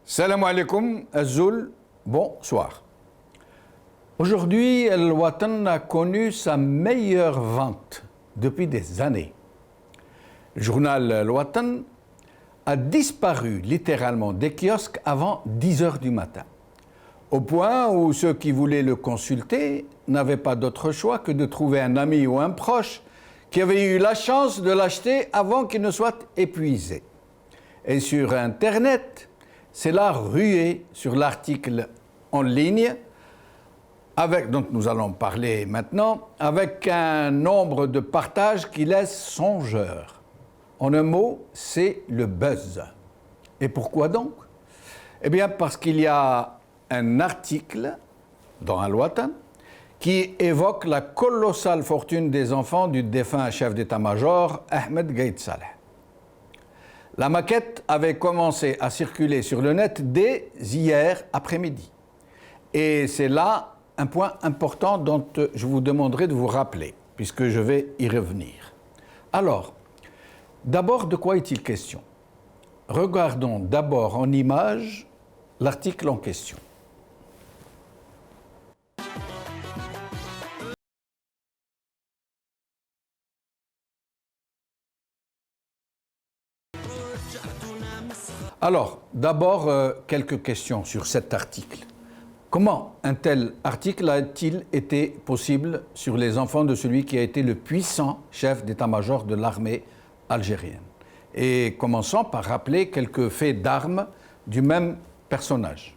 Salam alaikum, Azul, bonsoir. Aujourd'hui, El Watan a connu sa meilleure vente depuis des années. Le journal El Watan a disparu littéralement des kiosques avant 10 heures du matin, au point où ceux qui voulaient le consulter n'avaient pas d'autre choix que de trouver un ami ou un proche qui avait eu la chance de l'acheter avant qu'il ne soit épuisé. Et sur Internet, c'est la ruée sur l'article en ligne, dont nous allons parler maintenant, avec un nombre de partages qui laisse songeur. En un mot, c'est le buzz. Et pourquoi donc? Eh bien, parce qu'il y a un article dans Al Watan qui évoque la colossale fortune des enfants du défunt chef d'état-major Ahmed Gaïd Saleh. La maquette avait commencé à circuler sur le net dès hier après-midi. Et c'est là un point important dont je vous demanderai de vous rappeler, puisque je vais y revenir. Alors, d'abord, de quoi est-il question? Regardons d'abord en images l'article en question. Alors, d'abord, quelques questions sur cet article. Comment un tel article a-t-il été possible sur les enfants de celui qui a été le puissant chef d'état-major de l'armée algérienne? Et commençons par rappeler quelques faits d'armes du même personnage.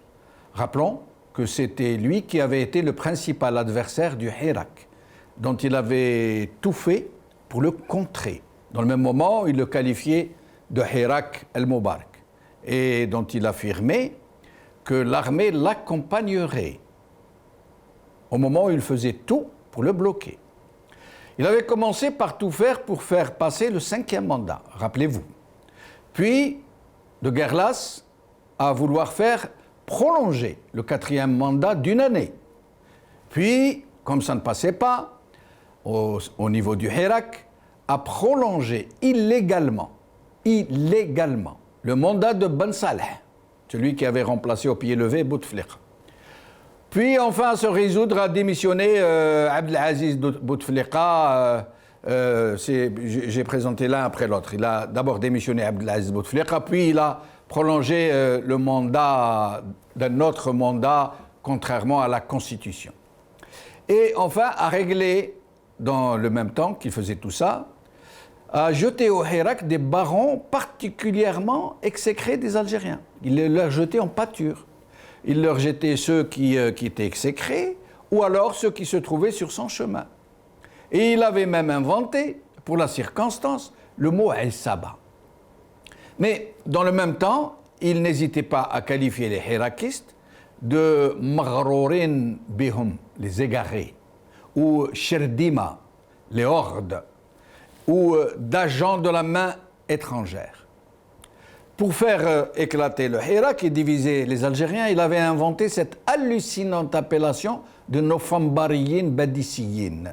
Rappelons que c'était lui qui avait été le principal adversaire du Hirak, dont il avait tout fait pour le contrer. Dans le même moment, il le qualifiait de Hirak el-Mubarak, et dont il affirmait que l'armée l'accompagnerait au moment où il faisait tout pour le bloquer. Il avait commencé par tout faire pour faire passer le 5e mandat, rappelez-vous. Puis, de guerre lasse, à vouloir faire prolonger le 4e mandat d'une année. Puis, comme ça ne passait pas, au niveau du Hirak, à prolonger illégalement, le mandat de Ben Saleh, celui qui avait remplacé au pied levé Bouteflika. Puis enfin à se résoudre à démissionner Abdelaziz Bouteflika. J'ai présenté l'un après l'autre. Il a d'abord démissionné Abdelaziz Bouteflika, puis il a prolongé le mandat d'un autre mandat, contrairement à la Constitution. Et enfin à régler, dans le même temps qu'il faisait tout ça, a jeté au Hirak des barons particulièrement exécrés des Algériens. Il les leur jetait en pâture. Il leur jetait ceux qui étaient exécrés, ou alors ceux qui se trouvaient sur son chemin. Et il avait même inventé, pour la circonstance, le mot « Aïsaba ». Mais dans le même temps, il n'hésitait pas à qualifier les Hirakistes de « Maghrourin bihum », les égarés, ou « Sherdima », les hordes, ou d'agents de la main étrangère. Pour faire éclater le Hirak et diviser les Algériens, il avait inventé cette hallucinante appellation de Nofambariyin Badissiyin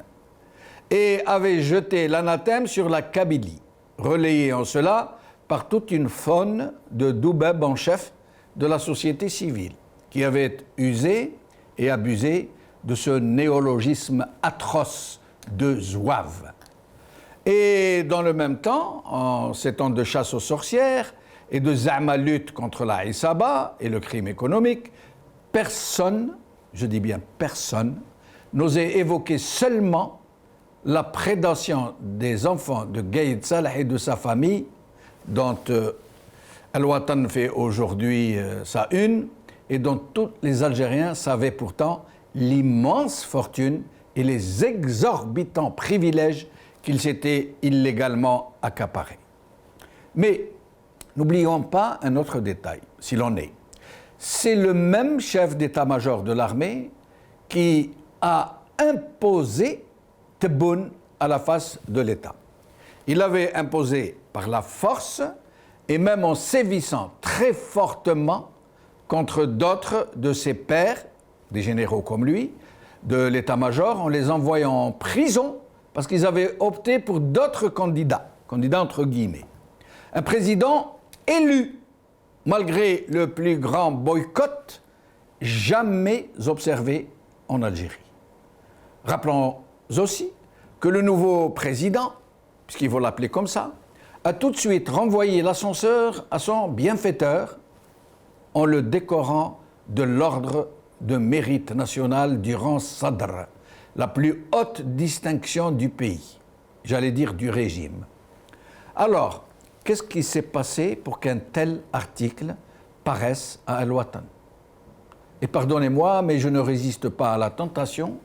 et avait jeté l'anathème sur la Kabylie, relayé en cela par toute une faune de doubeb en chef de la société civile, qui avait usé et abusé de ce néologisme atroce de zouave. Et dans le même temps, en ces temps de chasse aux sorcières et de zama lutte contre la Isaba et le crime économique, personne, je dis bien personne, n'osait évoquer seulement la prédation des enfants de Gaïd Saleh et de sa famille, dont Al Watan fait aujourd'hui sa une, et dont tous les Algériens savaient pourtant l'immense fortune et les exorbitants privilèges qu'il s'était illégalement accaparé. Mais n'oublions pas un autre détail, s'il en est. C'est le même chef d'état-major de l'armée qui a imposé Tebboune à la face de l'État. Il l'avait imposé par la force et même en sévissant très fortement contre d'autres de ses pairs, des généraux comme lui, de l'état-major, en les envoyant en prison parce qu'ils avaient opté pour d'autres candidats entre guillemets. Un président élu malgré le plus grand boycott jamais observé en Algérie. Rappelons aussi que le nouveau président, puisqu'il faut l'appeler comme ça, a tout de suite renvoyé l'ascenseur à son bienfaiteur en le décorant de l'ordre de mérite national du rang Sadr, la plus haute distinction du pays, j'allais dire du régime. Alors, qu'est-ce qui s'est passé pour qu'un tel article paraisse à Al-Watan? Et pardonnez-moi, mais je ne résiste pas à la tentation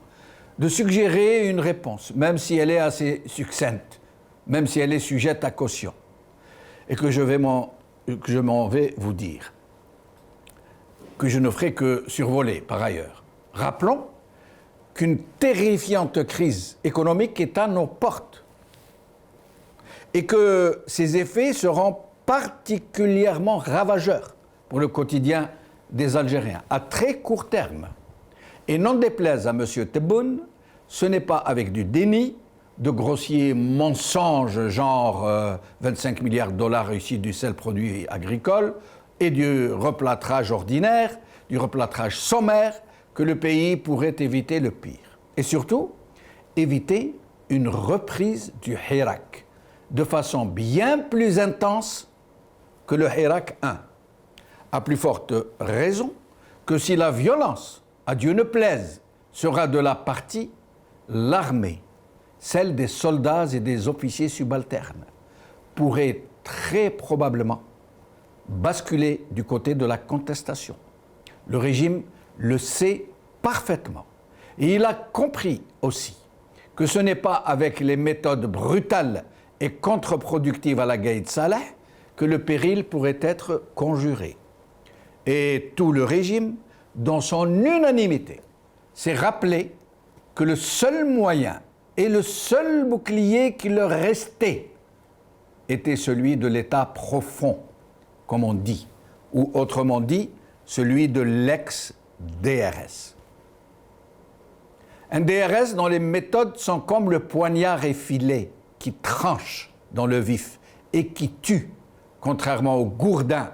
de suggérer une réponse, même si elle est assez succincte, même si elle est sujette à caution, et que je m'en vais vous dire, que je ne ferai que survoler par ailleurs. Rappelons qu'une terrifiante crise économique est à nos portes et que ses effets seront particulièrement ravageurs pour le quotidien des Algériens à très court terme. Et n'en déplaise à M. Tebboune, ce n'est pas avec du déni, de grossiers mensonges genre 25 milliards de dollars réussis du seul produit agricole et du replâtrage ordinaire, du replâtrage sommaire, que le pays pourrait éviter le pire. Et surtout, éviter une reprise du Hirak de façon bien plus intense que le Hirak I. À plus forte raison que si la violence, à Dieu ne plaise, sera de la partie, l'armée, celle des soldats et des officiers subalternes, pourrait très probablement basculer du côté de la contestation. Le régime le sait parfaitement. Et il a compris aussi que ce n'est pas avec les méthodes brutales et contre-productives à la Gaïd Saleh que le péril pourrait être conjuré. Et tout le régime, dans son unanimité, s'est rappelé que le seul moyen et le seul bouclier qui leur restait était celui de l'État profond, comme on dit, ou autrement dit, celui de l'ex-DRS. Un DRS dont les méthodes sont comme le poignard effilé qui tranche dans le vif et qui tue, contrairement au gourdin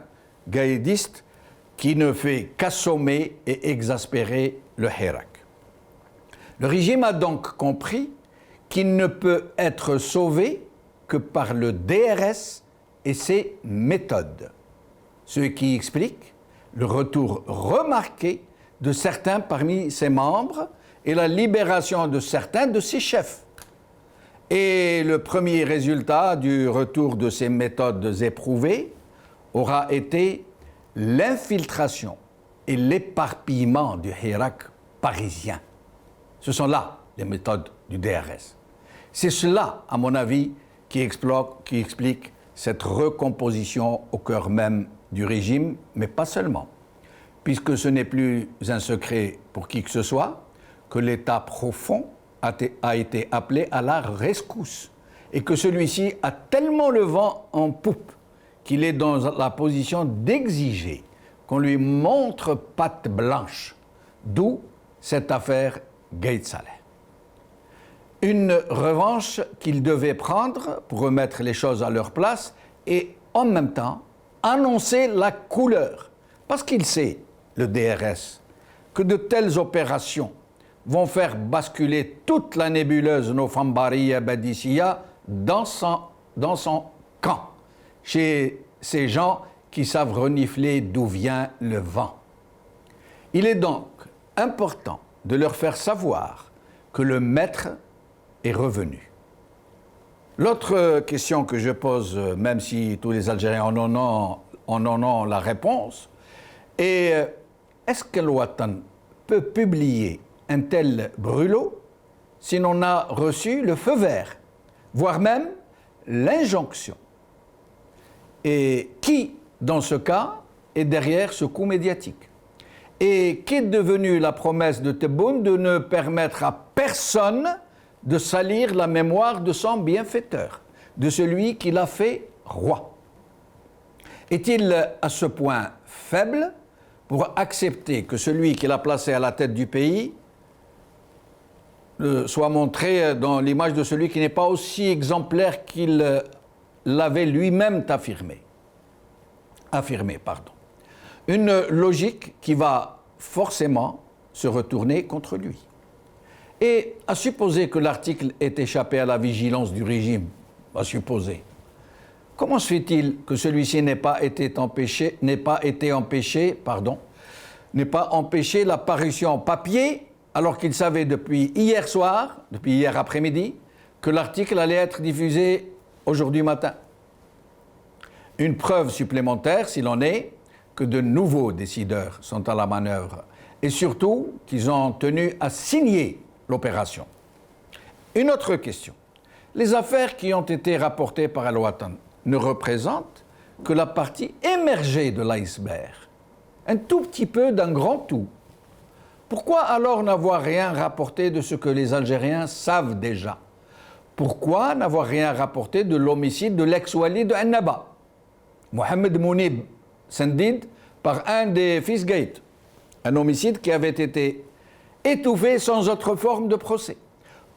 gaïdiste qui ne fait qu'assommer et exaspérer le Hirak. Le régime a donc compris qu'il ne peut être sauvé que par le DRS et ses méthodes, ce qui explique le retour remarqué de certains parmi ses membres et la libération de certains de ses chefs. Et le premier résultat du retour de ces méthodes éprouvées aura été l'infiltration et l'éparpillement du Hirak parisien. Ce sont là les méthodes du DRS. C'est cela, à mon avis, qui explique cette recomposition au cœur même du régime, mais pas seulement, puisque ce n'est plus un secret pour qui que ce soit que l'État profond a été appelé à la rescousse et que celui-ci a tellement le vent en poupe qu'il est dans la position d'exiger qu'on lui montre patte blanche, d'où cette affaire Gaïd Saleh. Une revanche qu'il devait prendre pour remettre les choses à leur place et en même temps annoncer la couleur, parce qu'il sait, le DRS, que de telles opérations vont faire basculer toute la nébuleuse Nofambariya Badissia dans son camp, chez ces gens qui savent renifler d'où vient le vent. Il est donc important de leur faire savoir que le maître est revenu. L'autre question que je pose, même si tous les Algériens en ont la réponse, est est-ce que l'Ouatan peut publier un tel brûlot si l'on a reçu le feu vert, voire même l'injonction? Et qui, dans ce cas, est derrière ce coup médiatique? Et qu'est devenue la promesse de Tebboune de ne permettre à personne de salir la mémoire de son bienfaiteur, de celui qui l'a fait roi? Est-il à ce point faible pour accepter que celui qui l'a placé à la tête du pays soit montré dans l'image de celui qui n'est pas aussi exemplaire qu'il l'avait lui-même affirmé? Une logique qui va forcément se retourner contre lui. Et à supposer que l'article ait échappé à la vigilance du régime, à supposer, comment se fait-il que celui-ci n'ait pas empêché la parution en papier alors qu'il savait depuis hier soir, depuis hier après-midi, que l'article allait être diffusé aujourd'hui matin? Une preuve supplémentaire, s'il en est, que de nouveaux décideurs sont à la manœuvre et surtout qu'ils ont tenu à signer l'opération. Une autre question. Les affaires qui ont été rapportées par Al-Watan ne représentent que la partie émergée de l'iceberg, un tout petit peu d'un grand tout. Pourquoi alors n'avoir rien rapporté de ce que les Algériens savent déjà? Pourquoi n'avoir rien rapporté de l'homicide de l'ex-wali de Annaba, Mohamed Mounib Sendid, par un des fils Gate, un homicide qui avait été étouffé sans autre forme de procès?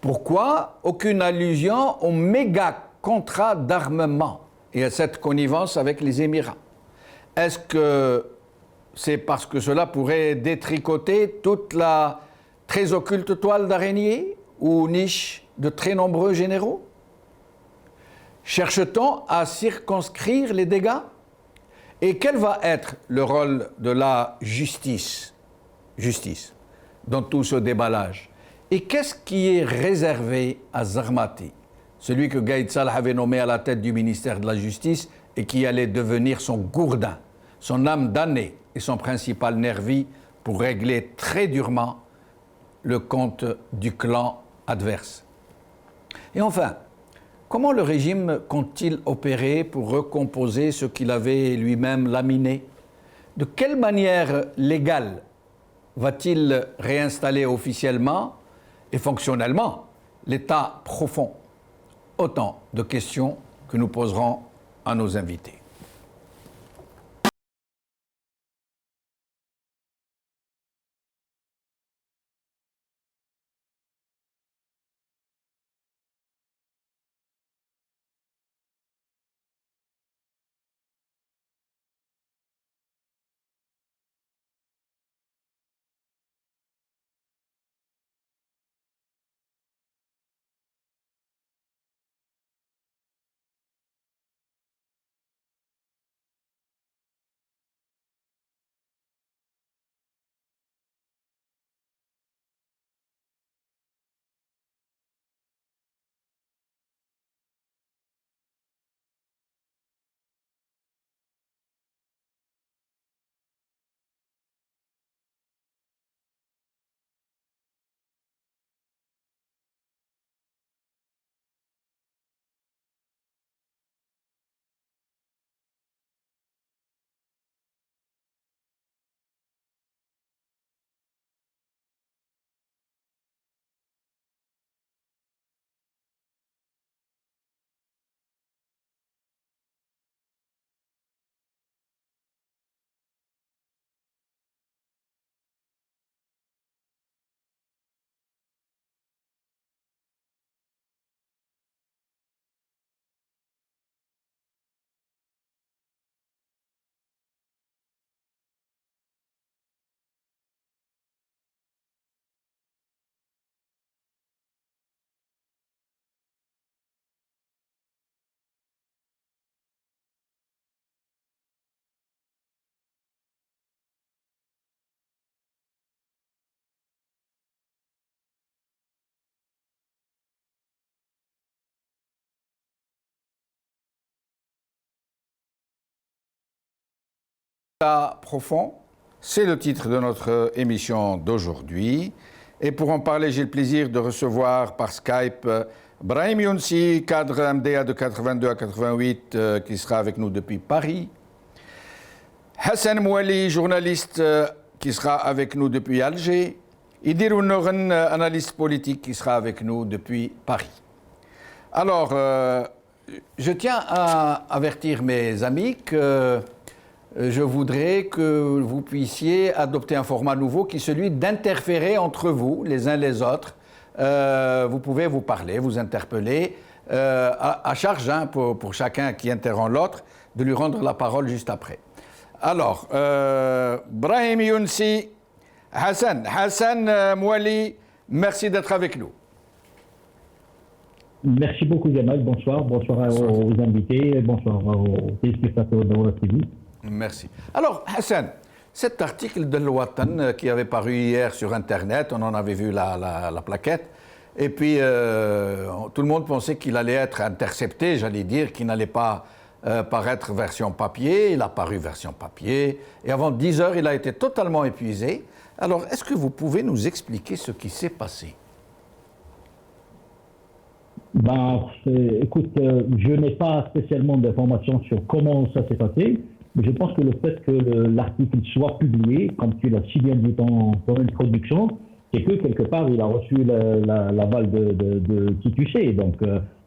Pourquoi aucune allusion au méga contrat d'armement et à cette connivence avec les Émirats? Est-ce que c'est parce que cela pourrait détricoter toute la très occulte toile d'araignée ou niche de très nombreux généraux? Cherche-t-on à circonscrire les dégâts? Et quel va être le rôle de la justice dans tout ce déballage? Et qu'est-ce qui est réservé à Zarmati, celui que Gaïd Salah avait nommé à la tête du ministère de la Justice et qui allait devenir son gourdin, son âme damnée et son principal nervi pour régler très durement le compte du clan adverse? Et enfin, comment le régime compte-t-il opérer pour recomposer ce qu'il avait lui-même laminé? De quelle manière légale va-t-il réinstaller officiellement et fonctionnellement l'état profond? Autant de questions que nous poserons à nos invités. État profond, c'est le titre de notre émission d'aujourd'hui. Et pour en parler, j'ai le plaisir de recevoir par Skype Brahim Younsi, cadre MDA de 82 à 88, qui sera avec nous depuis Paris. Hassan Mouali, journaliste qui sera avec nous depuis Alger. Idir Nouren, analyste politique qui sera avec nous depuis Paris. Alors, je tiens à avertir mes amis que je voudrais que vous puissiez adopter un format nouveau qui est celui d'interférer entre vous, les uns les autres. Vous pouvez vous parler, vous interpeller, à charge pour chacun qui interrompt l'autre, de lui rendre la parole juste après. Alors, Brahim Younsi, Hassan Mouali, merci d'être avec nous. Merci beaucoup, Jamal. Bonsoir. Bonsoir aux invités. Bonsoir aux téléspectateurs de la TV. Merci. Alors, Hassan, cet article de l'Ouatan qui avait paru hier sur Internet, on en avait vu la plaquette, et puis tout le monde pensait qu'il allait être intercepté, j'allais dire, qu'il n'allait pas paraître version papier. Il a paru version papier, et avant 10 heures, il a été totalement épuisé. Alors, est-ce que vous pouvez nous expliquer ce qui s'est passé? Écoute, je n'ai pas spécialement d'informations sur comment ça s'est passé, mais je pense que le fait que l'article soit publié, comme tu l'as si bien dit dans l'introduction, c'est que quelque part il a reçu l'aval de qui tu sais. Donc,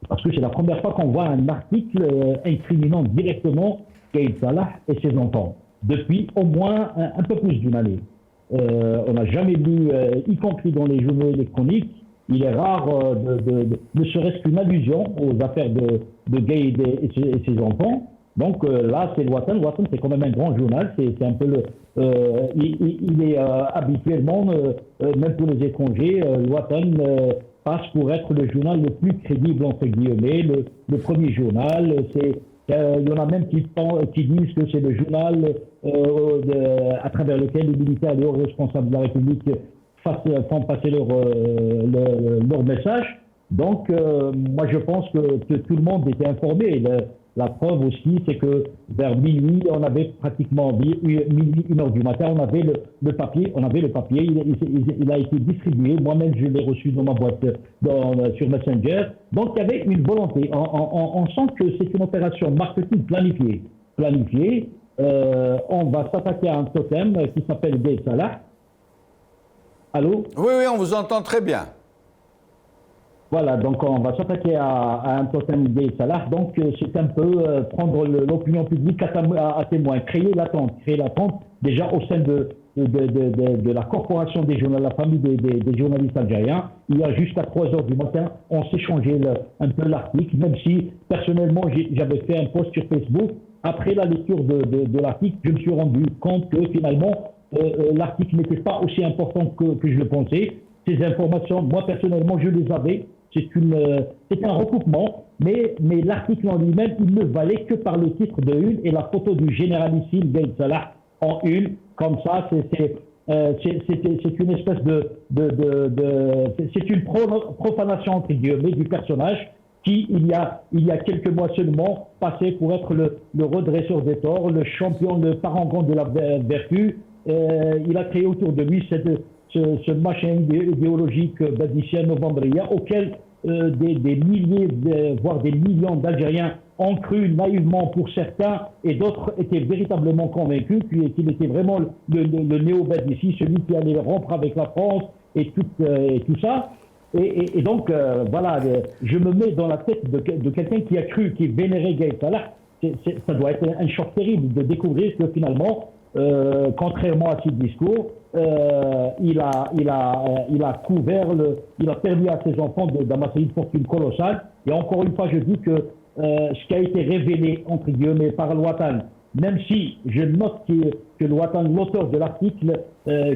parce que c'est la première fois qu'on voit un article incriminant directement Gaïd Salah et ses enfants, depuis au moins un peu plus d'une année. On n'a jamais lu, y compris dans les journaux électroniques, il est rare ne serait-ce qu'une allusion aux affaires de Gaïd et ses enfants. Donc là, c'est l'Ouatan. L'Ouatan, c'est quand même un grand journal. C'est un peu il est habituellement, même pour les étrangers, l'Ouatan passe pour être le journal le plus crédible, entre guillemets, le premier journal. Il y en a même qui disent que c'est le journal à travers lequel les militaires et les hauts responsables de la République font passer leur message. Donc, moi, je pense que tout le monde était informé. La preuve aussi, c'est que vers minuit, on avait pratiquement, minuit, 1h du matin, on avait le papier. Il a été distribué. Moi-même, je l'ai reçu dans ma boîte sur Messenger. Donc, il y avait une volonté. On sent que c'est une opération marketing planifiée. On va s'attaquer à un totem qui s'appelle Gaïd Salah. Allô? Oui, on vous entend très bien. Voilà, donc on va s'attaquer à un totem Gaïd Salah. Donc c'est un peu prendre l'opinion publique à témoin, créer l'attente déjà au sein de la corporation des journalistes, la famille des journalistes algériens. Il y a jusqu'à 3h du matin, on s'est changé un peu l'article, même si personnellement j'avais fait un post sur Facebook. Après la lecture de l'article, je me suis rendu compte que finalement l'article n'était pas aussi important que je le pensais. Ces informations, moi personnellement, je les avais. C'est un recoupement, mais l'article en lui-même, il ne valait que par le titre de une et la photo du généralissime Gaïd Salah en une. Comme ça, c'est une espèce c'est une profanation entre guillemets du personnage qui, il y a quelques mois seulement, passait pour être le redresseur des torts, le champion, le parangon de la vertu. Il a créé autour de lui ce machin idéologique badicien novembrien auquel des milliers, voire des millions d'Algériens ont cru naïvement pour certains et d'autres étaient véritablement convaincus qu'il était vraiment le néo-badici, celui qui allait rompre avec la France et tout ça. Et donc, voilà, je me mets dans la tête de quelqu'un qui a cru, qui vénérait Gaïd Salah. Ça doit être un choc terrible de découvrir que finalement, contrairement à ce discours, il a permis à ses enfants d'amasser une fortune colossale. Et encore une fois, je dis que ce qui a été révélé, entre guillemets, par l'Ouatan, même si je note que l'Ouatan, l'auteur de l'article,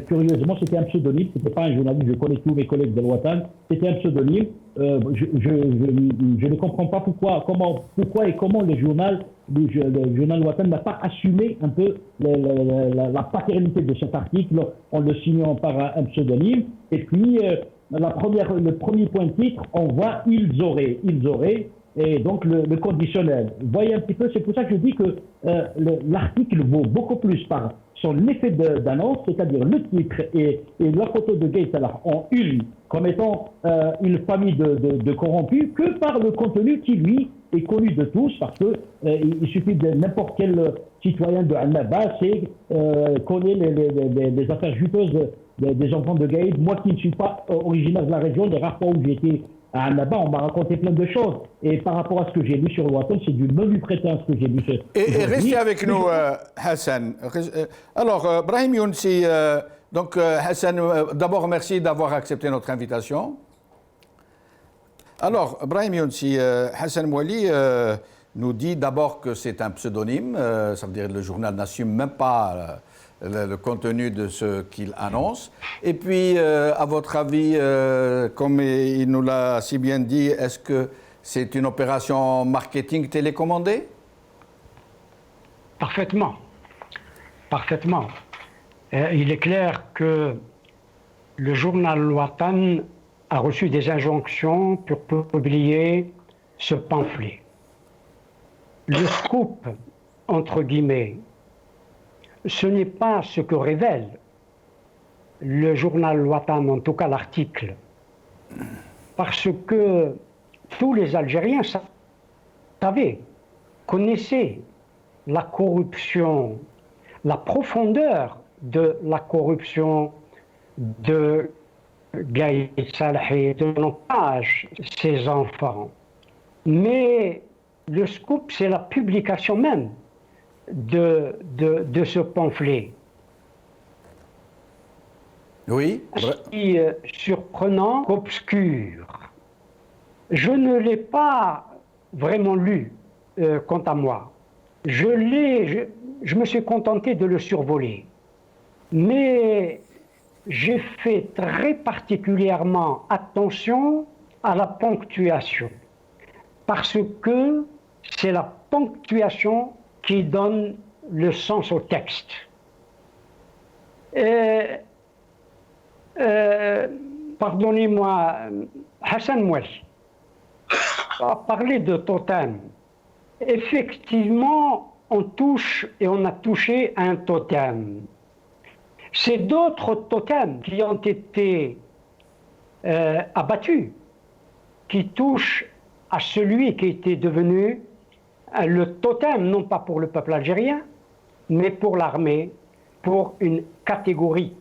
curieusement, c'était un pseudonyme, c'était pas un journaliste, je connais tous mes collègues de l'Ouatan, c'était un pseudonyme. Je ne comprends pas pourquoi et comment le journal Ouatan n'a pas assumé un peu la paternité de cet article en le signant par un pseudonyme. Et puis, le premier point de titre, on voit « ils auraient », et donc le conditionnel. Vous voyez un petit peu, c'est pour ça que je dis que l'article vaut beaucoup plus par son effet d'annonce, c'est-à-dire le titre et la photo de Gaïd Salah en une, comme étant une famille de corrompus, que par le contenu qui, lui, est connu de tous, parce que il suffit de n'importe quel citoyen de Annaba connaît les affaires juteuses des enfants de Gaïd. Moi qui ne suis pas originaire de la région, les rares fois où j'ai été à Annaba, on m'a raconté plein de choses. Et par rapport à ce que j'ai lu sur l'Ouatan, c'est du menu prétence que j'ai lu. Et restez avec nous, Hassan. Alors, Brahim Younsi, Hassan, d'abord merci d'avoir accepté notre invitation. Alors, Brahim Younsi, Hassan Mouali, nous dit d'abord que c'est un pseudonyme, ça veut dire que le journal n'assume même pas le contenu de ce qu'il annonce. Et puis, à votre avis, comme il nous l'a si bien dit, est-ce que c'est une opération marketing télécommandée? Parfaitement. Parfaitement. Il est clair que le journal Al-Watan a reçu des injonctions pour publier ce pamphlet. Le scoop, entre guillemets, ce n'est pas ce que révèle le journal Al-Watan, en tout cas l'article, parce que tous les Algériens savaient, connaissaient la corruption, la profondeur de la corruption de Gaïd Salahi, de l'entourage, ses enfants. Mais le scoop, c'est la publication même de ce pamphlet. Oui. Si surprenant qu'obscur. Je ne l'ai pas vraiment lu, quant à moi. Je me suis contenté de le survoler. Mais j'ai fait très particulièrement attention à la ponctuation. Parce que c'est la ponctuation qui donne le sens au texte. Pardonnez-moi, Hassan Mouali a parlé de totem. Effectivement, on touche et on a touché un totem. C'est d'autres totems qui ont été abattus, qui touchent à celui qui était devenu le totem, non pas pour le peuple algérien, mais pour l'armée, pour une catégorie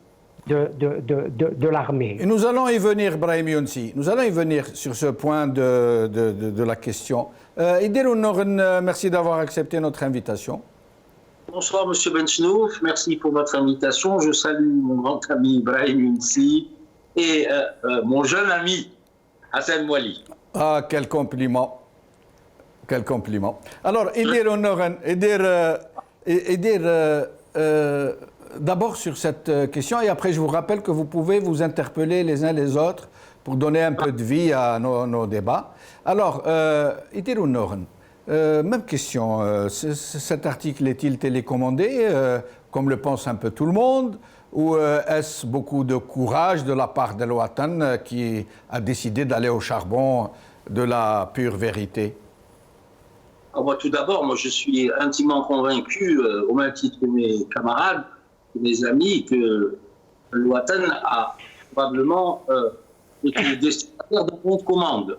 de l'armée. Et nous allons y venir, Brahim Younsi. Nous allons y venir sur ce point de la question. Idir Nouren, merci d'avoir accepté notre invitation. Bonsoir, M. Benchnouf. Merci pour votre invitation. Je salue mon grand ami Brahim Younsi et mon jeune ami Hassan Mouali. Ah, quel compliment. Quel compliment. Alors, Idir Nouren, d'abord sur cette question, et après je vous rappelle que vous pouvez vous interpeller les uns les autres pour donner un peu de vie à nos débats. Alors, Idir Nouren, même question, cet article est-il télécommandé, comme le pense un peu tout le monde, ou est-ce beaucoup de courage de la part d'Al-Watan qui a décidé d'aller au charbon de la pure vérité? Tout d'abord, moi je suis intimement convaincu, au même titre que mes camarades, que mes amis, que Al-Watan a probablement été destinataire de compte commande.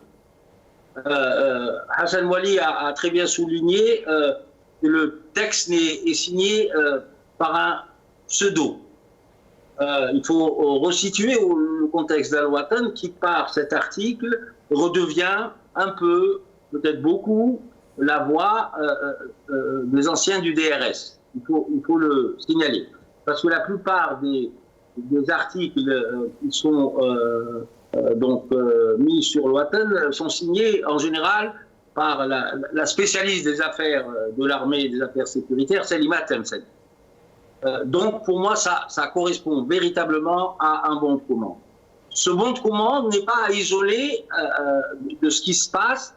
Hassan Mouali a très bien souligné que le texte est signé par un pseudo. Il faut resituer le contexte d'Al-Watan qui, par cet article, redevient un peu, peut-être beaucoup, la voix des anciens du DRS. Il faut le signaler. Parce que la plupart des articles qui sont mis sur Al-Watan sont signés en général par la spécialiste des affaires de l'armée et des affaires sécuritaires, Selima Temsen. Donc pour moi, ça correspond véritablement à un bon de commande. Ce bon de commande n'est pas à isoler de ce qui se passe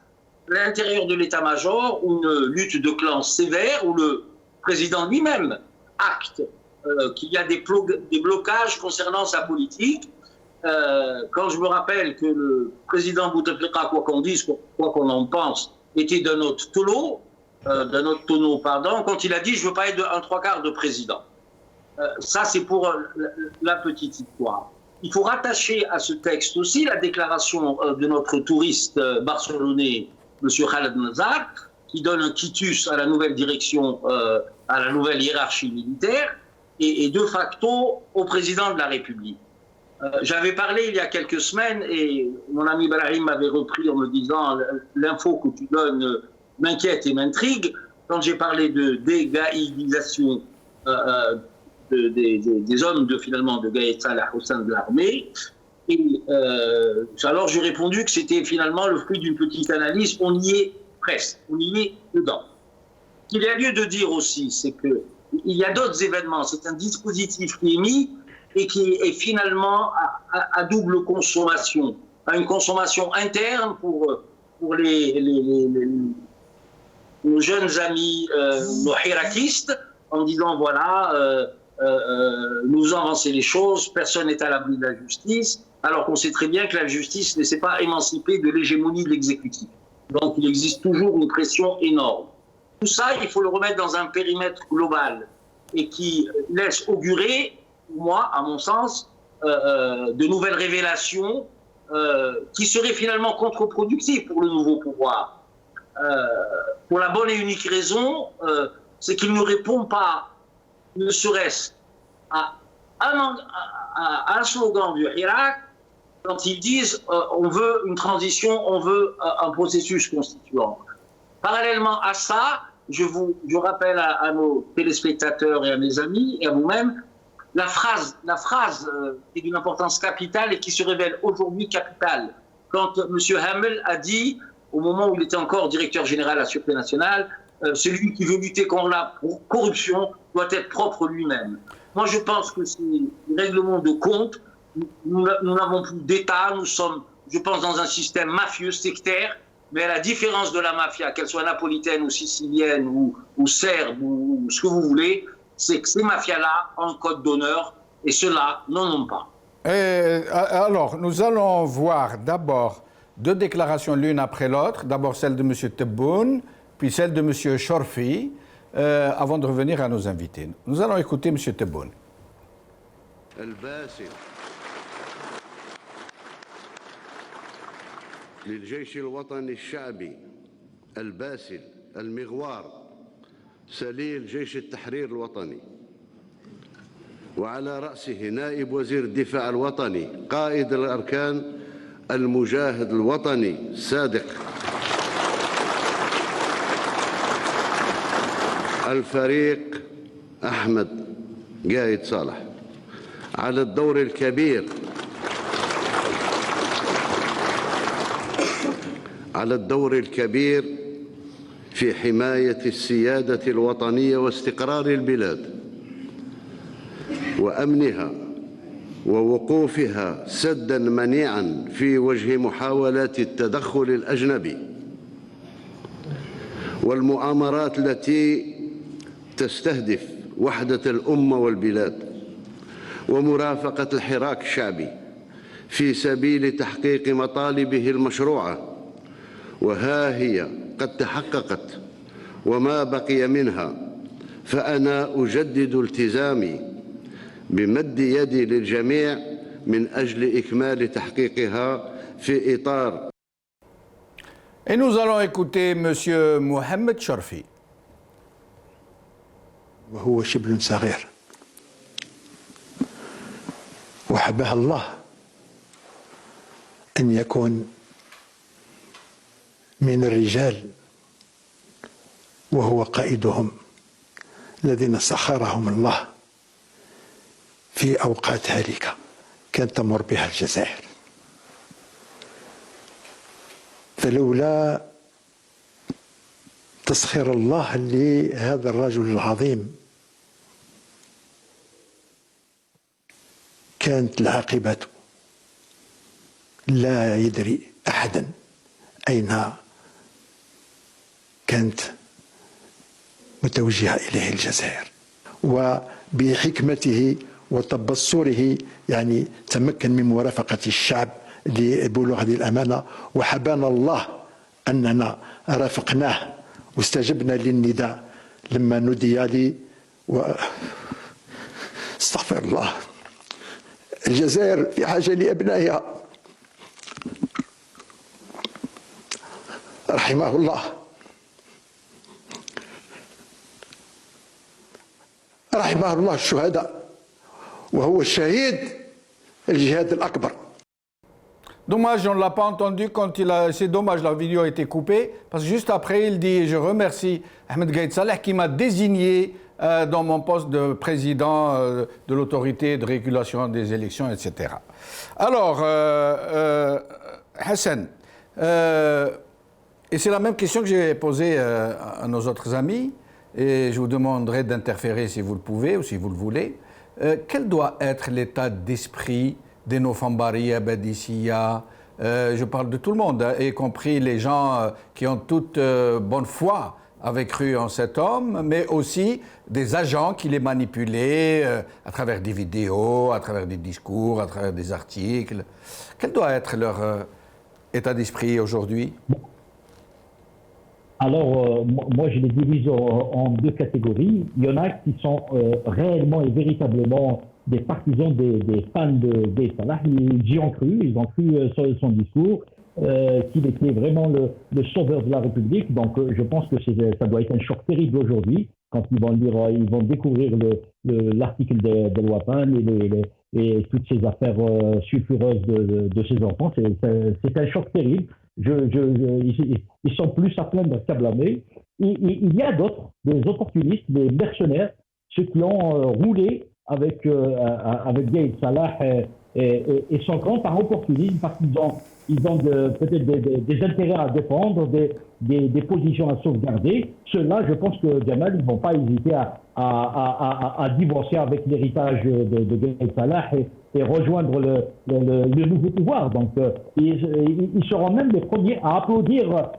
à l'intérieur de l'état-major, une lutte de clans sévère, où le président lui-même acte qu'il y a des blocages concernant sa politique. Quand je me rappelle que le président Bouteflika, quoi qu'on dise, quoi qu'on en pense, était d'un autre tonneau, quand il a dit « je ne veux pas être un trois quarts de président ». Ça, c'est pour la petite histoire. Il faut rattacher à ce texte aussi la déclaration de notre touriste barcelonais, M. Khaled Nazar, qui donne un quitus à la nouvelle direction, à la nouvelle hiérarchie militaire, et de facto au président de la République. J'avais parlé il y a quelques semaines, et mon ami Brahim m'avait repris en me disant « l'info que tu donnes m'inquiète et m'intrigue ». Quand j'ai parlé de dégaïdisation des hommes de Gaïd Salah au sein de l'armée, alors j'ai répondu que c'était finalement le fruit d'une petite analyse. On y est presque, on y est dedans. Ce qu'il y a lieu de dire aussi, c'est qu'il y a d'autres événements, c'est un dispositif qui est mis et qui est finalement à double consommation, à une consommation interne pour nos jeunes amis, nos hirakistes, en disant voilà, nous avancer les choses, personne n'est à l'abri de la justice, alors qu'on sait très bien que la justice ne s'est pas émancipée de l'hégémonie de l'exécutif. Donc il existe toujours une pression énorme. Tout ça, il faut le remettre dans un périmètre global et qui laisse augurer, moi, à mon sens, de nouvelles révélations qui seraient finalement contre-productives pour le nouveau pouvoir. Pour la bonne et unique raison, c'est qu'il ne répond pas, ne serait-ce à un slogan du Hirak quand ils disent on veut une transition, on veut un processus constituant. Parallèlement à ça, je rappelle à nos téléspectateurs et à mes amis et à vous-même la phrase qui est d'une importance capitale et qui se révèle aujourd'hui capitale. Quand M. Hamel a dit, au moment où il était encore directeur général de la Sûreté nationale, celui qui veut lutter contre la corruption doit être propre lui-même. Moi, je pense que c'est un règlement de compte. Nous n'avons plus d'État, nous sommes, je pense, dans un système mafieux, sectaire, mais à la différence de la mafia, qu'elle soit napolitaine ou sicilienne ou serbe ou ce que vous voulez, c'est que ces mafias-là ont un code d'honneur et ceux-là n'en ont pas. Alors, nous allons voir d'abord deux déclarations l'une après l'autre. D'abord celle de M. Tebboune, puis celle de M. Chorfi, avant de revenir à nos invités. Nous allons écouter M. Tebboune. للجيش الوطني الشعبي الباسل المغوار سليل جيش التحرير الوطني وعلى رأسه نائب وزير الدفاع الوطني قائد الأركان المجاهد الوطني الصادق الفريق أحمد قايد صالح على الدور الكبير في حماية السيادة الوطنية واستقرار البلاد وأمنها ووقوفها سدا منيعا في وجه محاولات التدخل الأجنبي والمؤامرات التي تستهدف وحدة الأمة والبلاد ومرافقة الحراك الشعبي في سبيل تحقيق مطالبه المشروعة وها هي قد تحققت وما بقي منها فأنا أجدد التزامي بمد يدي للجميع من أجل إكمال تحقيقها في إطار. Et nous allons écouter M. Mohamed Chorfi. وهو شبل صغير وحبها الله أن يكون من الرجال وهو قائدهم الذين سخرهم الله في أوقات هالكة كانت تمر بها الجزائر فلولا تسخير الله لهذا الرجل العظيم كانت العاقبة لا يدري أحدا أين كانت متوجهة إليه الجزائر وبحكمته وتبصره يعني تمكن من مرافقة الشعب لبلوغ هذه الأمانة وحبانا الله أننا رافقناه واستجبنا للنداء لما نودي لي استغفر الله الجزائر في حاجة لأبنائها رحمه الله رحمه الله الشهداء وهو الشهيد الجهاد الأكبر. Dommage, on ne l'a pas entendu quand il a... C'est dommage, la vidéo a été coupée, parce que juste après, il dit « Je remercie Ahmed Gaïd Saleh qui m'a désigné dans mon poste de président de l'autorité de régulation des élections, etc. » Alors, Hassan, Et c'est la même question que j'ai posée à nos autres amis, et je vous demanderai d'interférer si vous le pouvez ou si vous le voulez. Quel doit être l'état d'esprit des Nofambari, Badissia, je parle de tout le monde, hein, y compris les gens qui ont toute bonne foi avaient cru en cet homme, mais aussi des agents qui les manipulaient à travers des vidéos, à travers des discours, à travers des articles. Quel doit être leur état d'esprit aujourd'hui? Alors, moi, je les divise en deux catégories. Il y en a qui sont réellement et véritablement des partisans, des fans de Gaye Salah. Ils y ont cru, ils ont cru son discours, qu'il était vraiment le sauveur de la République. Donc, je pense que ça doit être un choc terrible aujourd'hui quand ils vont lire, ils vont découvrir l'article de Watan et toutes ces affaires sulfureuses de ces enfants. C'est un choc terrible. Ils sont plus à plaindre qu'à blâmer. Il y a d'autres, des opportunistes, des mercenaires, ceux qui ont roulé avec Gaye Salah et son camp par opportunisme, parce qu'ils ont peut-être des intérêts à défendre, des positions à sauvegarder. Ceux-là, je pense que Jamal, ils ne vont pas hésiter à divorcer avec l'héritage de Gaye Salah et rejoindre le nouveau pouvoir. Donc, ils seront même les premiers à applaudir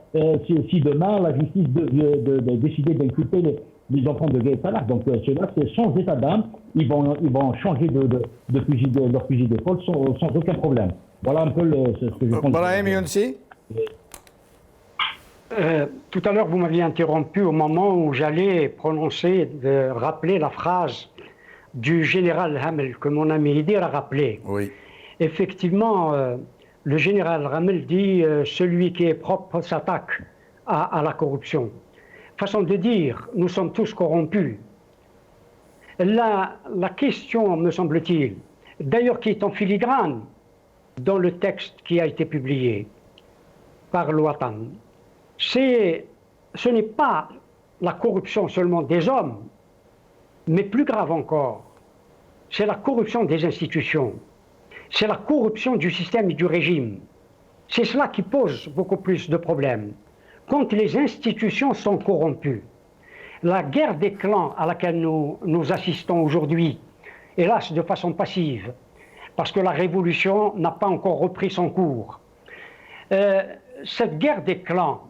si demain la justice de décider d'inculper les enfants de Gaye Salah. Donc, ceux-là, c'est sans état d'âme. Ils vont changer leur fusil d'épaule sans aucun problème. Voilà un peu ce que je pense. Brahim Younsi. Tout à l'heure, vous m'aviez interrompu au moment où j'allais rappeler la phrase du général Hamel, que mon ami Idir a rappelé. Oui. Effectivement, le général Hamel dit celui qui est propre s'attaque à la corruption. Façon de dire, nous sommes tous corrompus. La question, me semble-t-il, d'ailleurs qui est en filigrane dans le texte qui a été publié par l'Ouatan, ce n'est pas la corruption seulement des hommes, mais plus grave encore, c'est la corruption des institutions, c'est la corruption du système et du régime. C'est cela qui pose beaucoup plus de problèmes. Quand les institutions sont corrompues, la guerre des clans à laquelle nous assistons aujourd'hui, hélas de façon passive, parce que la révolution n'a pas encore repris son cours, cette guerre des clans,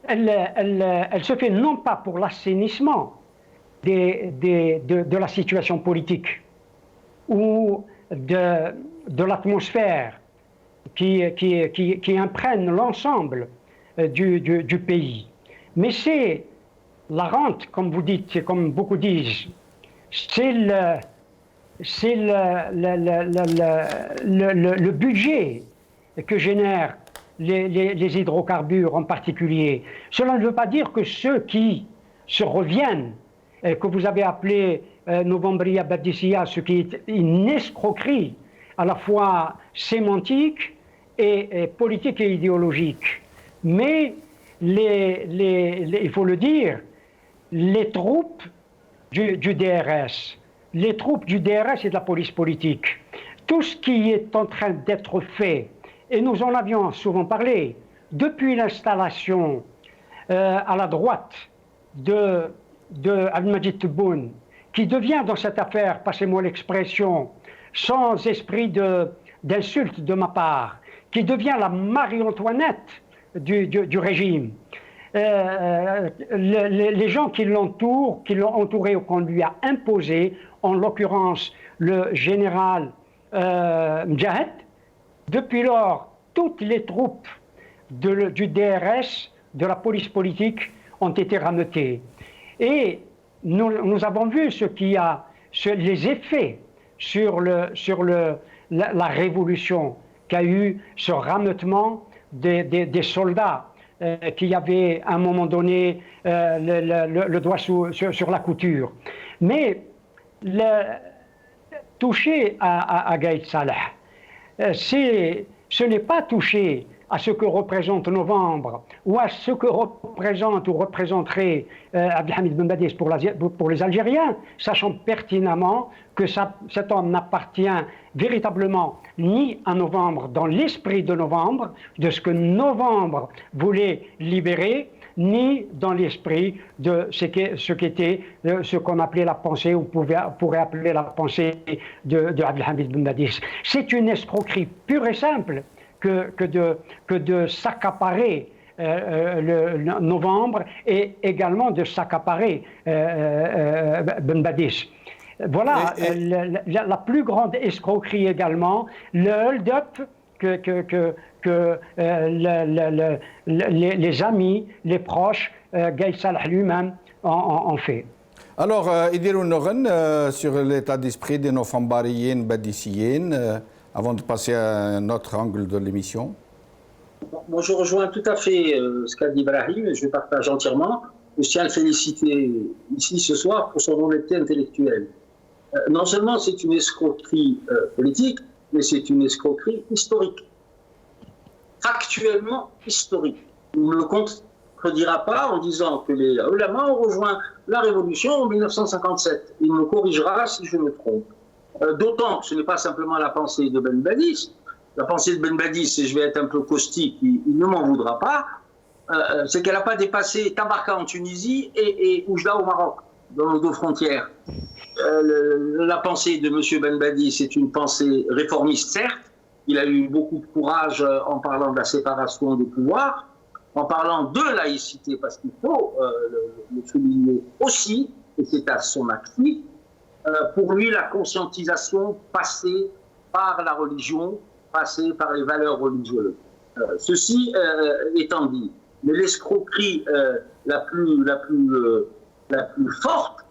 elle se fait non pas pour l'assainissement de la situation politique ou de l'atmosphère qui imprègne l'ensemble du pays. Mais c'est la rente, comme vous dites, comme beaucoup disent, c'est le budget que génèrent les hydrocarbures en particulier. Cela ne veut pas dire que ceux qui se reviennent, que vous avez appelé Novembria Badissia, ce qui est une escroquerie à la fois sémantique et politique et idéologique. Mais il faut le dire, les troupes du DRS, les troupes du DRS et de la police politique, tout ce qui est en train d'être fait, et nous en avions souvent parlé, depuis l'installation à la droite de Al-Majid Tebboune, qui devient dans cette affaire, passez-moi l'expression, sans esprit d'insulte de ma part, qui devient la Marie-Antoinette du régime. Les gens qui l'entourent, qui l'ont entouré ou qu'on lui a imposé, en l'occurrence le général Mjahed, depuis lors, toutes les troupes du DRS, de la police politique, ont été rameutées. Et nous avons vu les effets sur la révolution qu'a eu ce rameutement des soldats qui avaient à un moment donné le doigt sur la couture. Mais toucher à Gaye Salah, ce n'est pas toucher à ce que représente Novembre ou à ce que représente ou représenterait Abdelhamid Ben Badis pour les Algériens, sachant pertinemment que cet homme n'appartient véritablement ni à Novembre dans l'esprit de Novembre, de ce que Novembre voulait libérer, ni dans l'esprit de ce qu'on appelait la pensée, ou pourrait appeler la pensée de Abdelhamid Ben Badis. C'est une escroquerie pure et simple que de s'accaparer le Novembre et également de s'accaparer Ben Badis. Voilà la plus grande escroquerie également, le hold-up que les amis, les proches, Gaye Salah lui-même ont fait. Alors, Idirou Noren, sur l'état d'esprit de nos Fambariens, Badiciens, avant de passer à un autre angle de l'émission. Moi, je rejoins tout à fait ce qu'a dit Ibrahim, et je partage entièrement. Je tiens à le féliciter ici ce soir pour son honnêteté intellectuelle. Non seulement c'est une escroquerie politique, mais c'est une escroquerie historique. Factuellement historique. On ne le contredira pas en disant que les ulama ont rejoint la révolution en 1957. Il me corrigera si je me trompe. D'autant que ce n'est pas simplement la pensée de Ben Badis. La pensée de Ben Badis, et je vais être un peu caustique, il ne m'en voudra pas, c'est qu'elle n'a pas dépassé Tabarka en Tunisie et Oujda au Maroc, dans nos deux frontières. La pensée de M. Ben Badis, c'est une pensée réformiste, certes. Il a eu beaucoup de courage en parlant de la séparation des pouvoirs, en parlant de laïcité, parce qu'il faut le souligner aussi, et c'est à son actif. Pour lui, la conscientisation passée par la religion, passée par les valeurs religieuses. Ceci étant dit, mais l'escroquerie la plus forte,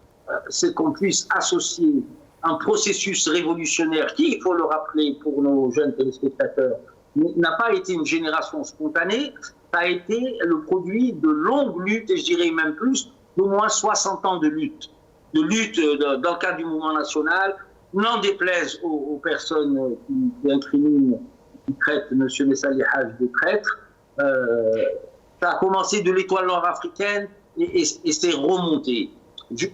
c'est qu'on puisse associer un processus révolutionnaire qui, il faut le rappeler pour nos jeunes téléspectateurs, n'a pas été une génération spontanée, ça a été le produit de longues luttes, et je dirais même plus, d'au moins 60 ans de lutte. De lutte dans le cadre du mouvement national, n'en déplaise aux personnes qui incriminent, qui traitent M. Messali Haj de traître. Ça a commencé de l'étoile nord-africaine et c'est remonté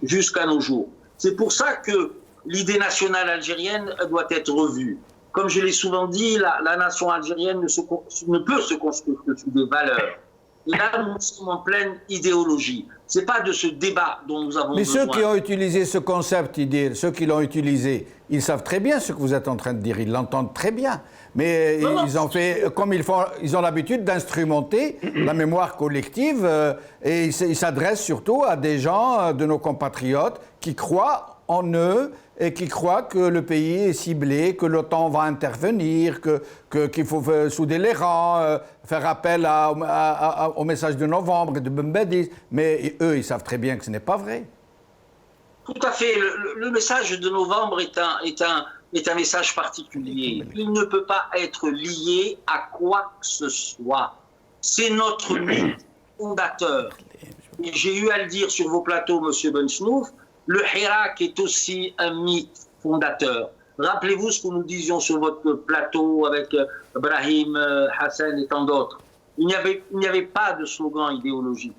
jusqu'à nos jours. C'est pour ça que l'idée nationale algérienne doit être revue. Comme je l'ai souvent dit, la nation algérienne ne peut se construire que sur des valeurs. Et là, nous sommes en pleine idéologie. Ce n'est pas de ce débat dont nous avons besoin. Mais ceux qui ont utilisé ce concept, ceux qui l'ont utilisé, ils savent très bien ce que vous êtes en train de dire, ils l'entendent très bien. Mais ils ont fait, comme ils ont l'habitude d'instrumenter la mémoire collective et ils s'adressent surtout à des gens de nos compatriotes qui croient en eux et qui croient que le pays est ciblé, que l'OTAN va intervenir, qu'il faut souder les rangs, faire appel au message de novembre et de Ben Badis. Mais eux, ils savent très bien que ce n'est pas vrai. Tout à fait. Le message de novembre est un message particulier. Il ne peut pas être lié à quoi que ce soit. C'est notre mythe fondateur. Et j'ai eu à le dire sur vos plateaux, M. Benchnouf, le Hirak est aussi un mythe fondateur. Rappelez-vous ce que nous disions sur votre plateau avec Ibrahim, Hassan et tant d'autres. Il n'y avait pas de slogan idéologique.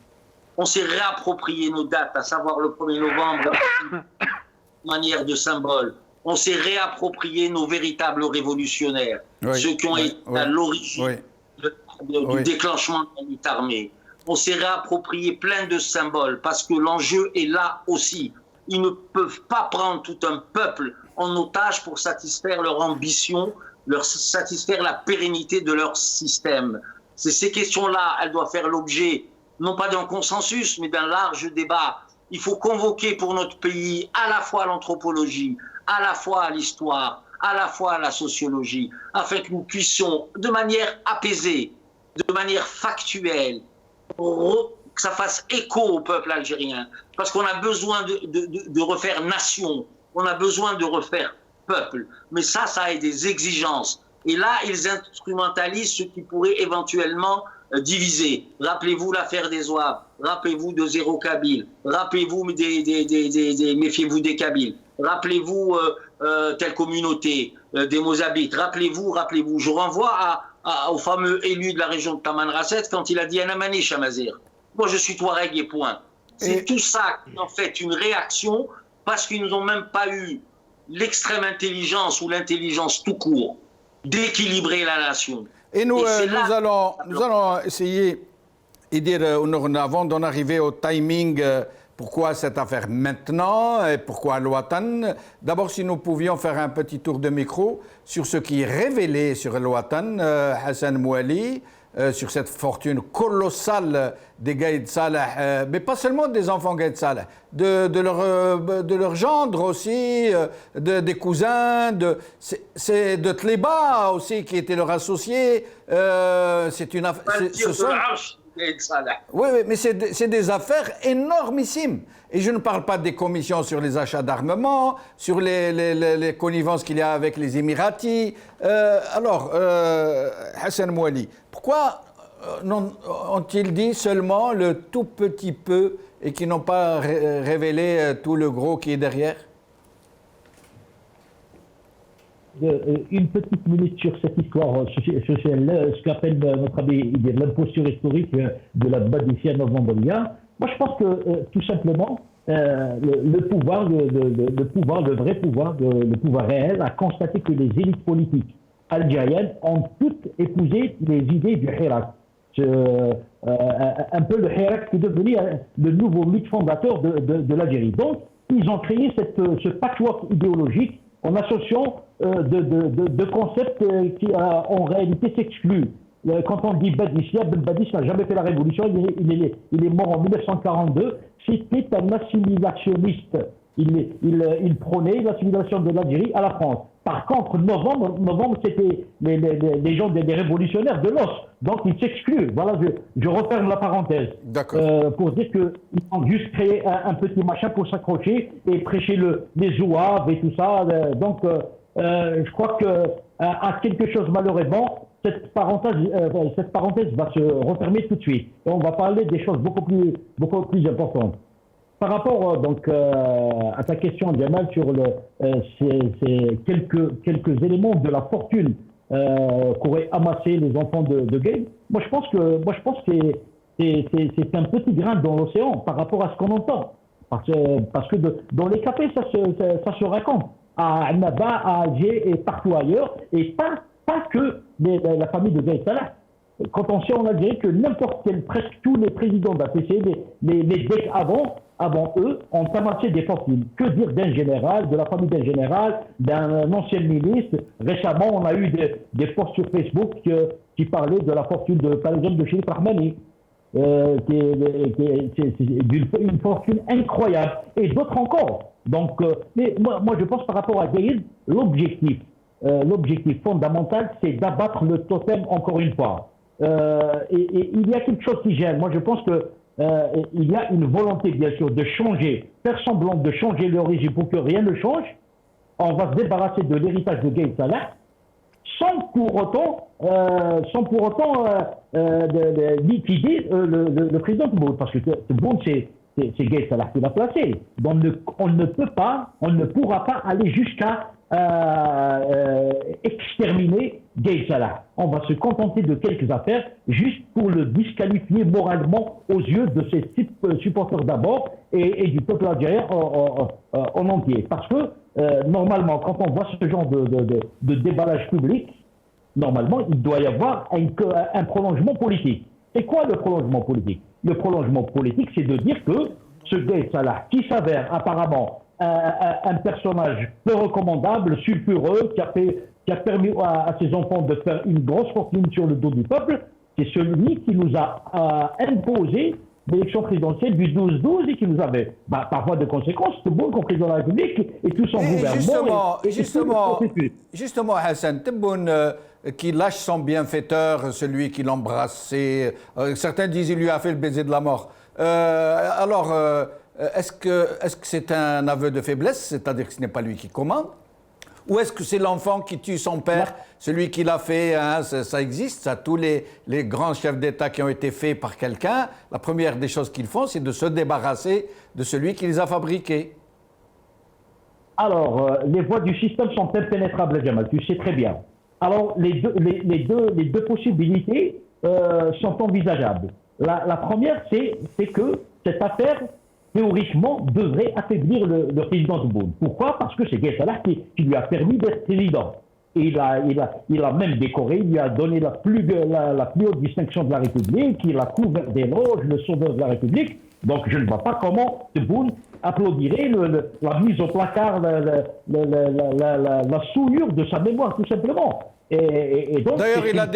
On s'est réapproprié nos dates, à savoir le 1er novembre, de manière de symbole. On s'est réapproprié nos véritables révolutionnaires, ceux qui ont été à l'origine du déclenchement de la lutte armée. On s'est réapproprié plein de symboles parce que l'enjeu est là aussi. Ils ne peuvent pas prendre tout un peuple en otage pour satisfaire leur ambition, satisfaire la pérennité de leur système. Ces questions-là, elles doivent faire l'objet non pas d'un consensus, mais d'un large débat. Il faut convoquer pour notre pays à la fois l'anthropologie, à la fois l'histoire, à la fois la sociologie, afin que nous puissions, de manière apaisée, de manière factuelle, que ça fasse écho au peuple algérien. Parce qu'on a besoin de refaire nation, on a besoin de refaire peuple. Mais ça a des exigences. Et là, ils instrumentalisent ce qui pourrait éventuellement diviser. Rappelez-vous l'affaire des Zouaves, rappelez-vous de Zéro Kabyle, rappelez-vous méfiez-vous des Kabyles, rappelez-vous telle communauté, des Mozabites, rappelez-vous. Je renvoie au fameux élu de la région de Tamanrasset quand il a dit Anamani Chamazir. Moi, je suis Touareg et point. C'est tout ça qui en fait une réaction parce qu'ils n'ont même pas eu l'extrême intelligence ou l'intelligence tout court d'équilibrer la nation. Et nous allons essayer et dire, avant d'en arriver au timing, pourquoi cette affaire maintenant et pourquoi Al-Watan. D'abord, si nous pouvions faire un petit tour de micro sur ce qui est révélé sur Al-Watan, Hassan Mouali, sur cette fortune colossale des Gaïd Salah, mais pas seulement des enfants Gaïd Salah, de leur gendre aussi, des cousins, c'est de Tléba aussi qui était leur associé. C'est une affaire. Oui, mais c'est des affaires énormissimes. Et je ne parle pas des commissions sur les achats d'armement, sur les connivences qu'il y a avec les Émiratis. Hassan Mouali, pourquoi ont-ils dit seulement le tout petit peu et qui n'ont pas révélé tout le gros qui est derrière? Une petite minute sur cette histoire sociale, ce qu'appelle notre ami l'imposture historique de la Badissia Novembre-Lia. Moi, je pense que tout simplement, le pouvoir, le vrai pouvoir, le pouvoir réel, a constaté que les élites politiques algériennes ont toutes épousé les idées du Hirak. Un peu le Hirak qui est devenu le nouveau mythe fondateur de l'Algérie. Donc, ils ont créé ce patchwork idéologique en associant de concepts qui en réalité s'excluent. Quand on dit Badissia, Ben Badis n'a jamais fait la révolution, il est mort en 1942. C'était un assimilationniste. Il prônait l'assimilation de l'Algérie à la France. Par contre, novembre c'était les gens des révolutionnaires de l'os. Donc ils s'excluent. Voilà, je referme la parenthèse. Pour dire qu'ils ont juste créé un petit machin pour s'accrocher et prêcher les zouaves et tout ça. Je crois qu'à quelque chose malheureusement, cette parenthèse va se refermer tout de suite. Et on va parler des choses beaucoup plus importantes. Par rapport à ta question, Jamal, sur ces quelques éléments de la fortune qu'auraient amassé les enfants de Gaïd, moi je pense que c'est un petit grain dans l'océan par rapport à ce qu'on entend. Parce que dans les cafés, ça se raconte. À Annaba, à Alger et partout ailleurs, et pas que la famille de Gaïd Salah. Quand on sait en Algérie que presque tous les présidents d'APC, les decks avant eux, ont amassé des fortunes. Que dire d'un général, de la famille d'un général, d'un ancien ministre? Récemment, on a eu des posts sur Facebook qui parlaient de la fortune, par exemple, de Chérif Rahmani. C'est une fortune incroyable. Et d'autres encore. Donc, mais moi, je pense par rapport à Gaïd, l'objectif fondamental, c'est d'abattre le totem encore une fois. Et il y a quelque chose qui gêne. Moi, je pense que il y a une volonté, bien sûr, de changer, faire semblant de changer le régime pour que rien ne change. On va se débarrasser de l'héritage de Gaïd Salah sans pour autant liquider le président Tebboune. Parce que Tebboune, c'est Gaïd Salah qui l'a placé. Donc on ne pourra pas aller jusqu'à exterminer Gaïd Salah. On va se contenter de quelques affaires juste pour le disqualifier moralement aux yeux de ses supporters d'abord et du peuple algérien en entier. Parce que normalement, quand on voit ce genre de déballage public, normalement, il doit y avoir un prolongement politique. C'est quoi le prolongement politique? Le prolongement politique, c'est de dire que ce Gaïd Salah, qui s'avère apparemment un personnage peu recommandable, sulfureux, qui a permis à ses enfants de faire une grosse fortune sur le dos du peuple, c'est celui qui nous a imposé l'élection présidentielle du 12-12 et qui nous avait, par voie de conséquence, Tebboune comme président de la République et tout son gouvernement. Justement, Hassan, Tebboune qui lâche son bienfaiteur, celui qui l'embrassait, certains disent qu'il lui a fait le baiser de la mort. Est-ce que c'est un aveu de faiblesse, c'est-à-dire que ce n'est pas lui qui commande? Ou est-ce que c'est l'enfant qui tue son père, celui qui l'a fait, hein, ça existe, ça, tous les grands chefs d'État qui ont été faits par quelqu'un, la première des choses qu'ils font, c'est de se débarrasser de celui qui les a fabriqués. Alors, les voies du système sont impénétrables, Jamal, tu sais très bien. Alors, les deux possibilités sont envisageables. La première, c'est que cette affaire, théoriquement, devrait affaiblir le président Tebboune. Pourquoi? Parce que c'est Gaye Salah qui lui a permis d'être président. Et il a même décoré, il lui a donné la plus haute distinction de la République, il a couvert des loges, le sauveur de la République. Donc je ne vois pas comment Tebboune applaudirait la mise au placard, la souillure de sa mémoire, tout simplement. D'ailleurs, il a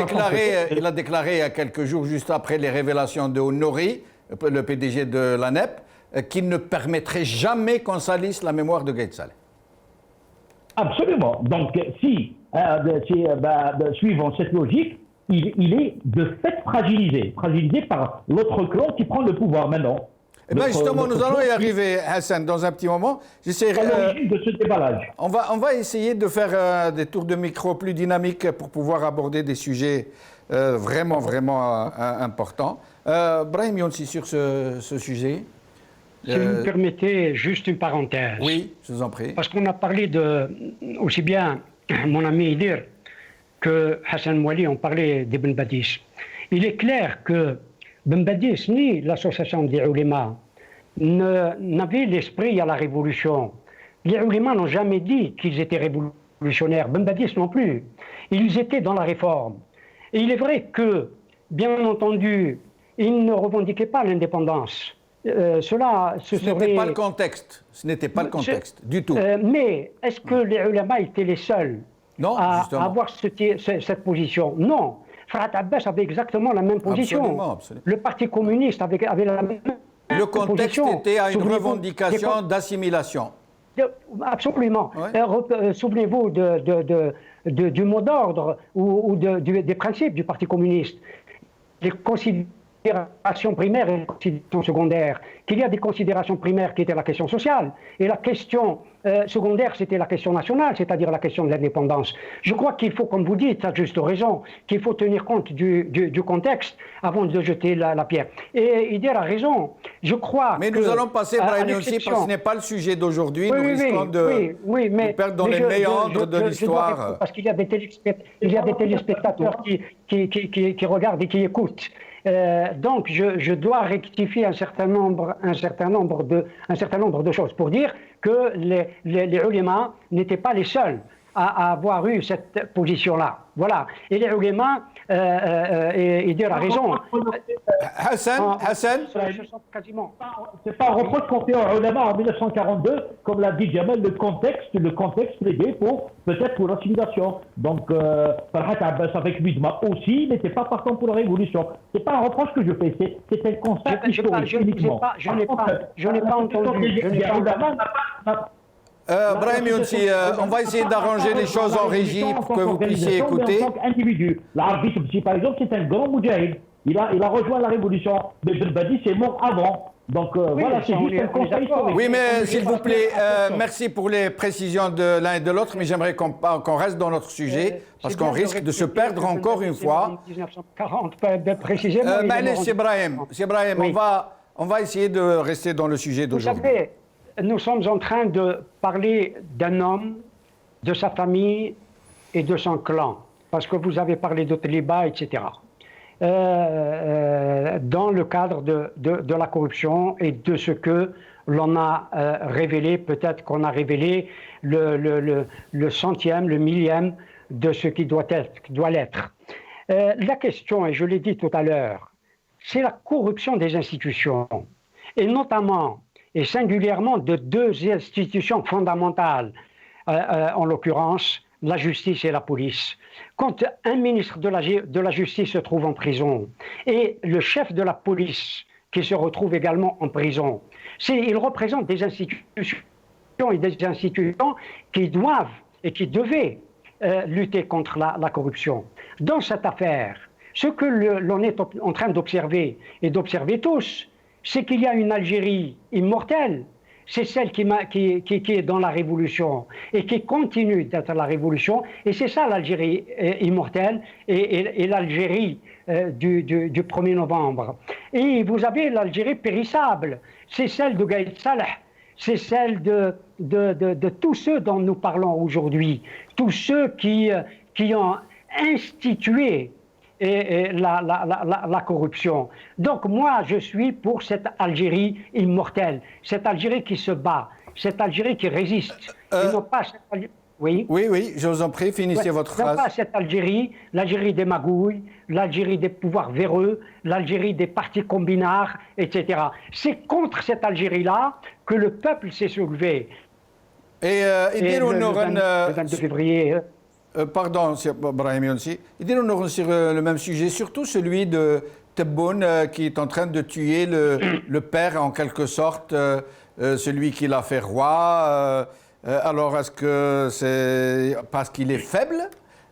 déclaré il y a quelques jours, juste après les révélations de Nouri, le PDG de l'ANEP, qu'il ne permettrait jamais qu'on salisse la mémoire de Gaye Salah. Absolument. Donc, suivant cette logique, il est de fait fragilisé par l'autre clan qui prend le pouvoir maintenant. Eh bien, justement, nous allons y arriver, Hassan, dans un petit moment. À l'origine de ce déballage. On va essayer de faire des tours de micro plus dynamiques pour pouvoir aborder des sujets vraiment importants. Brahim Younsi, sur ce sujet. Si vous me permettez, juste une parenthèse. Oui, je vous en prie. Parce qu'on a parlé aussi bien mon ami Idir que Hassan Mouali ont parlé d'Ibn Badis. Il est clair que Ibn Badis ni l'association des oulémas n'avaient l'esprit à la révolution. Les oulémas n'ont jamais dit qu'ils étaient révolutionnaires, Ibn Badis non plus. Ils étaient dans la réforme. Et il est vrai que, bien entendu, ils ne revendiquaient pas l'indépendance. Ce n'était pas le contexte. Ce n'était pas le contexte du tout. Mais est-ce que les ulama étaient les seuls à avoir cette position? Non. Farhat Abbas avait exactement la même position. Absolument. Le Parti communiste avait la même position. Le contexte était à une revendication d'assimilation. Absolument. Ouais. Souvenez-vous du mot d'ordre ou des principes du Parti communiste. Les considérations primaires et les considérations secondaires. Qu'il y a des considérations primaires qui étaient la question sociale et la question secondaire, c'était la question nationale, c'est-à-dire la question de l'indépendance. Je crois qu'il faut, comme vous dites, à juste raison, qu'il faut tenir compte du contexte avant de jeter la pierre. Et Idir a raison. Je crois mais nous allons passer, Brahim Younsi, parce que ce n'est pas le sujet d'aujourd'hui. Nous risquons de perdre dans les méandres de l'histoire. Parce qu'il y a des téléspectateurs qui regardent et qui écoutent. Donc, je dois rectifier un certain nombre de choses pour dire que les ulémas n'étaient pas les seuls à avoir eu cette position-là. Voilà. Et les ulémas, Idir a raison. Hassan c'est pas un reproche qu'on fait aux ulémas en 1942, comme l'a dit Jamal, le contexte plaidait peut-être pour l'assimilation. Donc, Farhat Abbas avec Widma aussi n'était pas partant pour la révolution. C'est pas un reproche que je fais, c'est un constat historique uniquement. Je n'ai pas entendu. Brahim Younsi, on va essayer d'arranger les choses en régie pour que vous puissiez écouter. En tant qu'individu, l'arbitre, par exemple, c'est un grand moudjahid. Il a rejoint la révolution. Mais Ibn Badis est mort avant. Donc voilà, c'est juste un constat historique. Oui, mais s'il vous plaît, merci pour les précisions de l'un et de l'autre, mais j'aimerais qu'on reste dans notre sujet, parce qu'on risque de se perdre encore une fois. 1940, précisément. C'est Brahim, on va essayer de rester dans le sujet d'aujourd'hui. Vous savez, nous sommes en train de parler d'un homme, de sa famille et de son clan, parce que vous avez parlé de Taliba, etc. Dans le cadre de la corruption et de ce que l'on a révélé, peut-être qu'on a révélé le centième, le millième de ce qui doit l'être. La question, et je l'ai dit tout à l'heure, c'est la corruption des institutions, et notamment et singulièrement de deux institutions fondamentales, en l'occurrence la justice et la police. Quand un ministre de la justice se trouve en prison et le chef de la police qui se retrouve également en prison, il représente des institutions et des institutions qui doivent et qui devaient lutter contre la corruption. Dans cette affaire, ce que l'on est en train d'observer et d'observer tous, c'est qu'il y a une Algérie immortelle. C'est celle qui est dans la révolution et qui continue d'être la révolution. Et c'est ça l'Algérie immortelle et l'Algérie du 1er novembre. Et vous avez l'Algérie périssable. C'est celle de Gaye Salah. C'est celle de tous ceux dont nous parlons aujourd'hui. Tous ceux qui ont institué la corruption. Donc moi, je suis pour cette Algérie immortelle, cette Algérie qui se bat, cette Algérie qui résiste. Et non pas cette Algérie... Oui. Oui, je vous en prie, finissez votre phrase. Non pas cette Algérie, l'Algérie des magouilles, l'Algérie des pouvoirs véreux, l'Algérie des partis combinards, etc. C'est contre cette Algérie-là que le peuple s'est soulevé. Et le 22 février... pardon, Brahim Younsi. Dis-nous sur le même sujet, surtout celui de Tebboune qui est en train de tuer le père, en quelque sorte, celui qui l'a fait roi. Alors, est-ce que c'est parce qu'il est faible?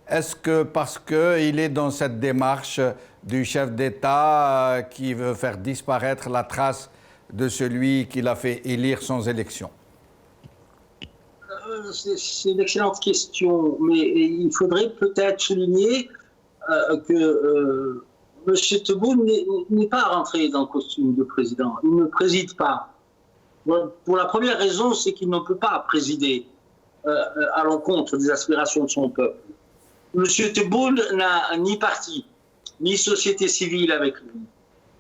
Est-ce que parce qu'il est dans cette démarche du chef d'État qui veut faire disparaître la trace de celui qui l'a fait élire sans élection? C'est une excellente question, mais il faudrait peut-être souligner que M. Tebboune n'est pas rentré dans le costume de président. Il ne préside pas. Pour la première raison, c'est qu'il ne peut pas présider à l'encontre des aspirations de son peuple. M. Tebboune n'a ni parti, ni société civile avec lui,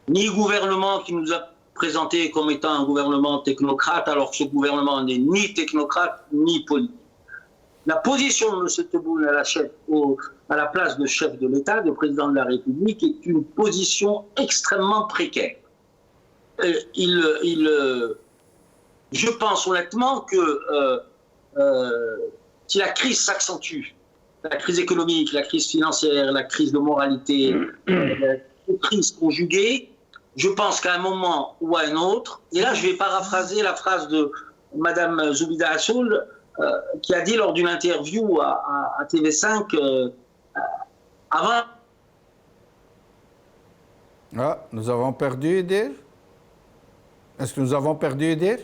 ni gouvernement qui nous a présenté comme étant un gouvernement technocrate, alors que ce gouvernement n'est ni technocrate ni politique. La position de M. Tebboune à la place de chef de l'État, de président de la République, est une position extrêmement précaire. Je pense honnêtement que si la crise s'accentue, la crise économique, la crise financière, la crise de moralité, les crises conjuguées, je pense qu'à un moment ou à un autre, et là je vais paraphraser la phrase de Mme Zoubida Assoul, qui a dit lors d'une interview à TV5 avant... Ah, nous avons perdu Edir? Est-ce que nous avons perdu Edir?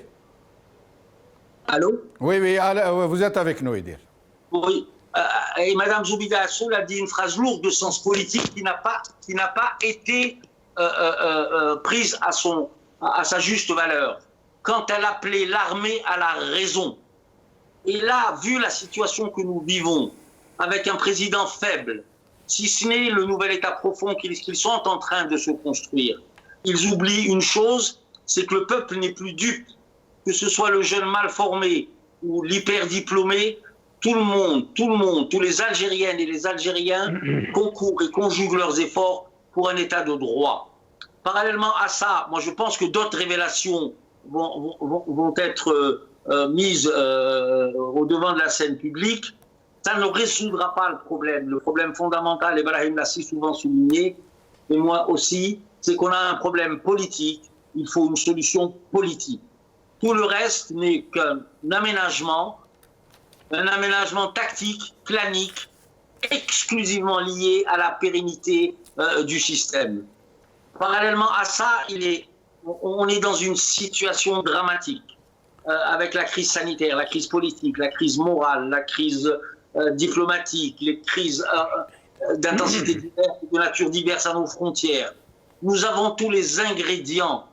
Allô? Oui, vous êtes avec nous, Edir. Oui. Et Mme Zoubida Assoul a dit une phrase lourde de sens politique qui n'a pas été prise à sa juste valeur. Quand elle appelait l'armée à la raison. Et là, vu la situation que nous vivons, avec un président faible, si ce n'est le nouvel État profond qu'ils sont en train de se construire, ils oublient une chose, c'est que le peuple n'est plus dupe. Que ce soit le jeune mal formé ou l'hyper-diplômé, tout le monde, tous les Algériennes et les Algériens concourent et conjuguent leurs efforts pour un État de droit. Parallèlement à ça, moi je pense que d'autres révélations vont être mises au devant de la scène publique. Ça ne résoudra pas le problème. Le problème fondamental, Ibrahim l'a si souvent souligné, et moi aussi, c'est qu'on a un problème politique. Il faut une solution politique. Tout le reste n'est qu'un aménagement tactique, planique, exclusivement lié à la pérennité du système. Parallèlement à ça, on est dans une situation dramatique avec la crise sanitaire, la crise politique, la crise morale, la crise diplomatique, les crises d'intensité diverse, de nature diverse à nos frontières. Nous avons tous les ingrédients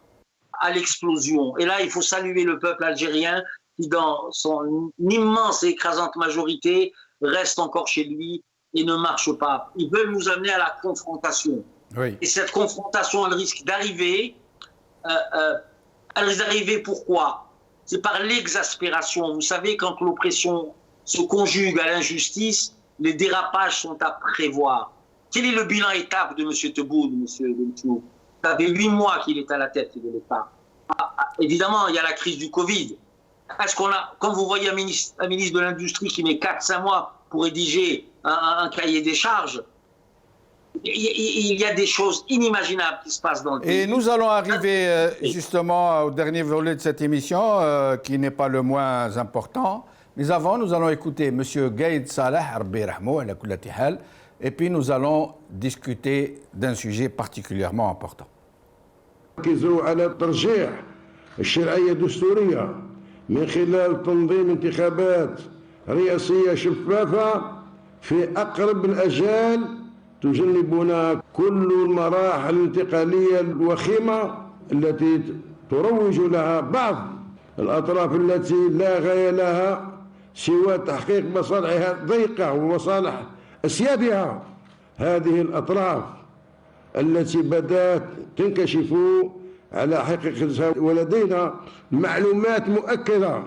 à l'explosion. Et là, il faut saluer le peuple algérien qui, dans son immense et écrasante majorité, reste encore chez lui et ne marche pas. Ils veulent nous amener à la confrontation. Oui. Et cette confrontation, elle risque d'arriver. Pourquoi? C'est par l'exaspération. Vous savez, quand l'oppression se conjugue à l'injustice, les dérapages sont à prévoir. Quel est le bilan étape de M. Tebboune, M. Benchou? Ça fait 8 mois qu'il est à la tête de l'État. Évidemment, il y a la crise du Covid. Est-ce qu'on a, quand vous voyez un ministre de l'Industrie qui met 4-5 mois pour rédiger un cahier des charges, il y a des choses inimaginables qui se passent dans le pays. Et nous allons arriver justement au dernier volet de cette émission, qui n'est pas le moins important. Mais avant, nous allons écouter M. Gaïd Salah, et puis nous allons discuter d'un sujet particulièrement important. ركزوا على ترجيح الشرعية الدستورية من خلال تنظيم انتخابات رئاسية شفافة في أقرب الأجال تجنبنا كل المراحل الانتقالية الوخيمة التي تروج لها بعض الأطراف التي لا غاية لها سوى تحقيق مصالحها الضيقة ومصالح أسيادها هذه الأطراف التي بدأت تنكشف على حقيقتها، ولدينا معلومات مؤكدة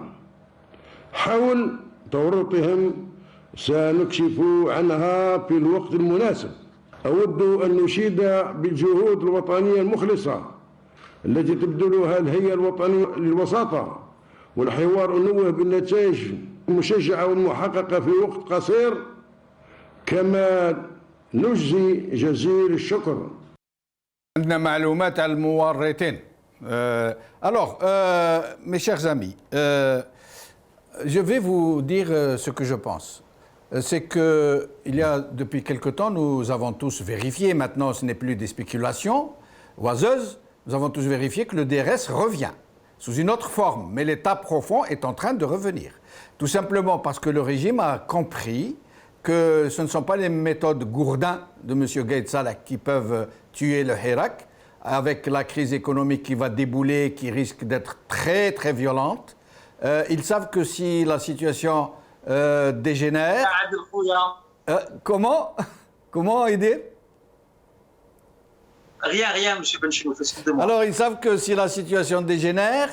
حول تورطهم سنكشف عنها في الوقت المناسب. أود أن نشيد بالجهود الوطنية المخلصة التي تبذلها الهيئة الوطنية للوساطة والحوار النوه بالنتائج المشجعة والمحققة في وقت قصير، كما نجزي جزيل الشكر. عندنا معلومات على المورطين. Alors, mes chers amis, je vais vous dire ce que je pense. C'est qu'il y a depuis quelque temps, nous avons tous vérifié, maintenant ce n'est plus des spéculations oiseuses, nous avons tous vérifié que le DRS revient sous une autre forme, mais l'état profond est en train de revenir. Tout simplement parce que le régime a compris que ce ne sont pas les méthodes gourdins de M. Gaïd Salah qui peuvent tuer le Hirak, avec la crise économique qui va débouler, qui risque d'être très très violente. Ils savent que si la situation dégénère... Comment aider? Rien, M. Benchenouf, excusez-moi. Alors, ils savent que si la situation dégénère,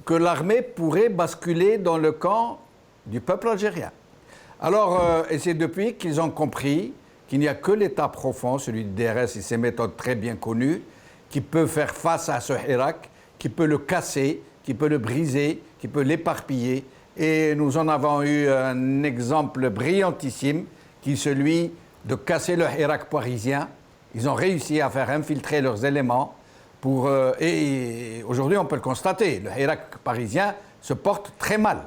que l'armée pourrait basculer dans le camp du peuple algérien. Alors, et c'est depuis qu'ils ont compris qu'il n'y a que l'État profond, celui du DRS et ses méthodes très bien connues, qui peut faire face à ce Hirak, qui peut le casser, qui peut le briser, qui peut l'éparpiller. Et nous en avons eu un exemple brillantissime, qui est celui de casser le Hirak parisien. Ils ont réussi à faire infiltrer leurs éléments pour... et aujourd'hui, on peut le constater, le Hirak parisien se porte très mal.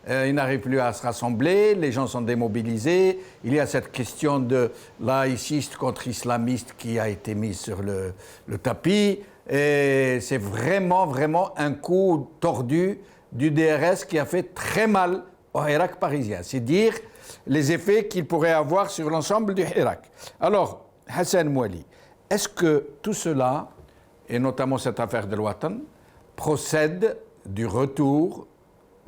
Il n'arrive plus à se rassembler, les gens sont démobilisés. Il y a cette question de laïciste contre islamiste qui a été mise sur le tapis. Et c'est vraiment, vraiment un coup tordu du DRS qui a fait très mal au Hirak parisien. C'est dire les effets qu'il pourrait avoir sur l'ensemble du Hirak. Alors, Hassan Mouali, est-ce que tout cela, et notamment cette affaire de Watan, procède du retour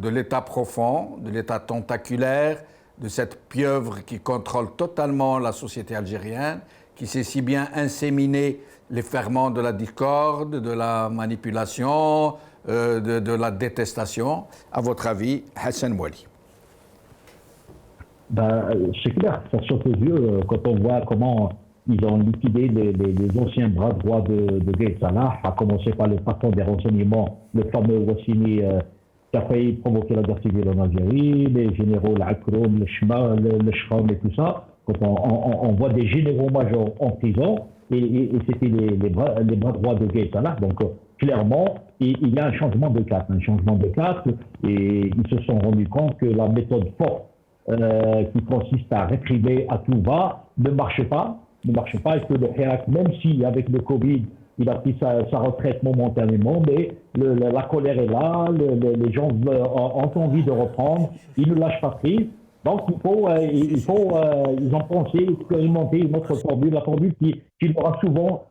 de l'État profond, de l'État tentaculaire, de cette pieuvre qui contrôle totalement la société algérienne, qui sait si bien inséminer les ferments de la discorde, de la manipulation, de la détestation? À votre avis, Hassan Mouali? C'est clair, ça saute aux yeux quand on voit comment ils ont liquidé les anciens bras droits de Gaïd Salah, à commencer par le patron des renseignements, le fameux Wassini, qui a failli provoquer la guerre civile en Algérie, les généraux, l'Akroum, le Shram et tout ça. Quand on voit des généraux-majors en prison, et c'était les bras droits de Gaïd Salah. Donc, clairement, il y a un changement de cap, et ils se sont rendus compte que la méthode forte qui consiste à réprimer à tout va ne marche pas, et que le Hirak, même si avec le Covid, il a pris sa retraite momentanément, mais la colère est là, les gens ont envie de reprendre, ils ne lâchent pas prise. Donc ils ont pensé expérimenter une autre formule, la formule qui leur a souvent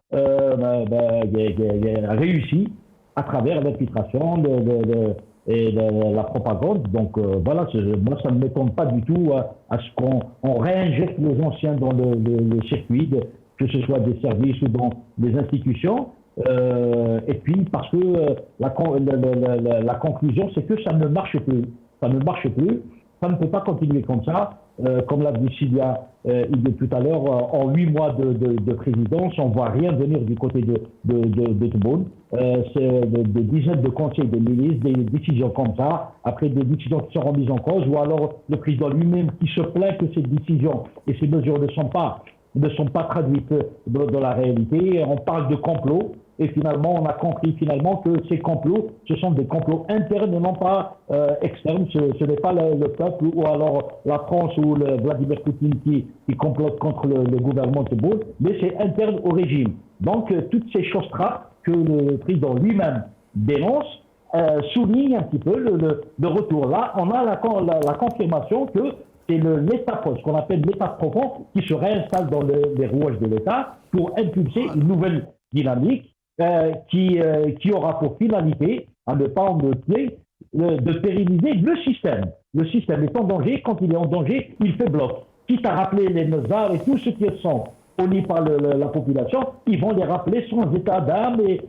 réussi à travers l'infiltration et la propagande. Donc voilà, moi ça ne m'étonne pas du tout à ce qu'on réinjecte les anciens dans le circuit, que ce soit des services ou dans des institutions. Et puis parce que la conclusion, c'est que ça ne marche plus. Ça ne peut pas continuer comme ça. Comme l'a dit Sylvia tout à l'heure, en 8 mois de présidence, on ne voit rien venir du côté de Tebboune. C'est des dizaines de conseils de ministres, des décisions comme ça, après des décisions qui sont remises en cause, ou alors le président lui-même qui se plaint que ces décisions et ces mesures ne sont pas traduites dans la réalité. On parle de complot. Et finalement, on a compris que ces complots, ce sont des complots internes et non pas externes. Ce n'est pas le peuple ou alors la France ou le Vladimir Poutine qui complote contre le gouvernement de Tebboune, mais c'est interne au régime. Donc, toutes ces choses-là que le président lui-même dénonce soulignent un petit peu le retour. Là, on a la confirmation que c'est l'État profond, ce qu'on appelle l'État profond, qui se réinstalle dans les rouages de l'État pour impulser une nouvelle dynamique qui aura pour finalité, à ne pas en douter, de pérenniser le système. Le système est en danger. Quand il est en danger, il fait bloc. Quitte à rappeler les Nazars et tous ceux qui sont honnie par la population, ils vont les rappeler sans état d'âme et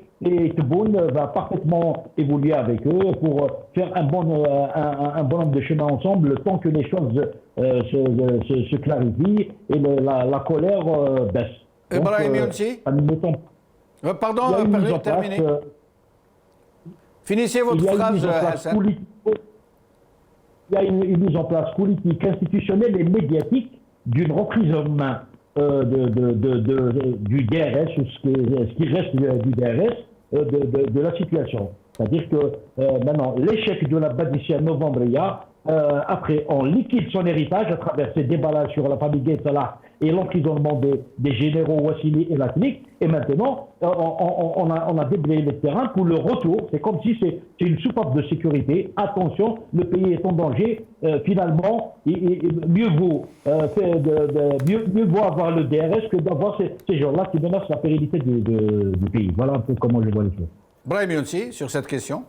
Tebboune va parfaitement évoluer avec eux pour faire un bon nombre de chemins ensemble, le temps que les choses se clarifient et la colère baisse. Ibrahim Younsi pardon, terminez. Finissez votre phrase, Hassan. Il y a une mise en place politique, institutionnelle et médiatique d'une reprise en main du DRS, ou ce qui reste du DRS, de la situation. C'est-à-dire que maintenant, l'échec de la Badissia Novembria, après, on liquide son héritage à travers ces débats sur la famille Gaye Salah et l'emprisonnement des généraux Wassili et Latnik. Et maintenant, on a déblayé le terrain pour le retour. C'est comme si c'est une soupape de sécurité. Attention, le pays est en danger. Finalement, mieux vaut avoir le DRS que d'avoir ces gens-là qui menacent la pérennité du pays. Voilà un peu comment je vois les choses. Brahim Younsi, sur cette question.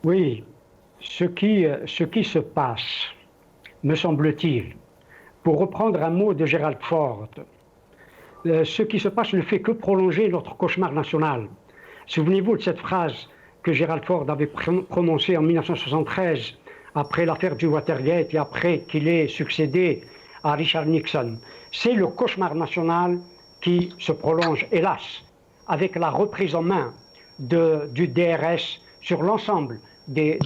Oui, ce qui se passe, me semble-t-il, pour reprendre un mot de Gerald Ford, ce qui se passe ne fait que prolonger notre cauchemar national. Souvenez-vous de cette phrase que Gerald Ford avait prononcée en 1973, après l'affaire du Watergate et après qu'il ait succédé à Richard Nixon. C'est le cauchemar national qui se prolonge, hélas, avec la reprise en main du DRS sur l'ensemble des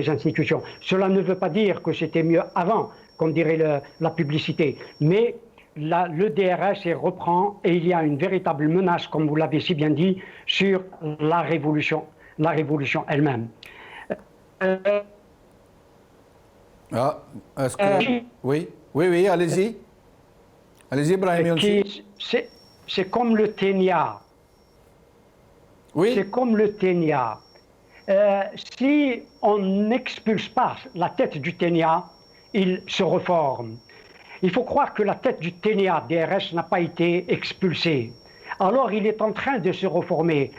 institutions. Cela ne veut pas dire que c'était mieux avant, comme dirait la publicité, mais le DRS reprend et il y a une véritable menace, comme vous l'avez si bien dit, sur la révolution elle-même. Est-ce que... Oui, allez-y. Allez-y, Brahim Younsi. C'est comme le ténia. Oui. C'est comme le ténia. Si on n'expulse pas la tête du ténia, il se reforme. Il faut croire que la tête du ténia, DRS, n'a pas été expulsée. Alors il est en train de se reformer,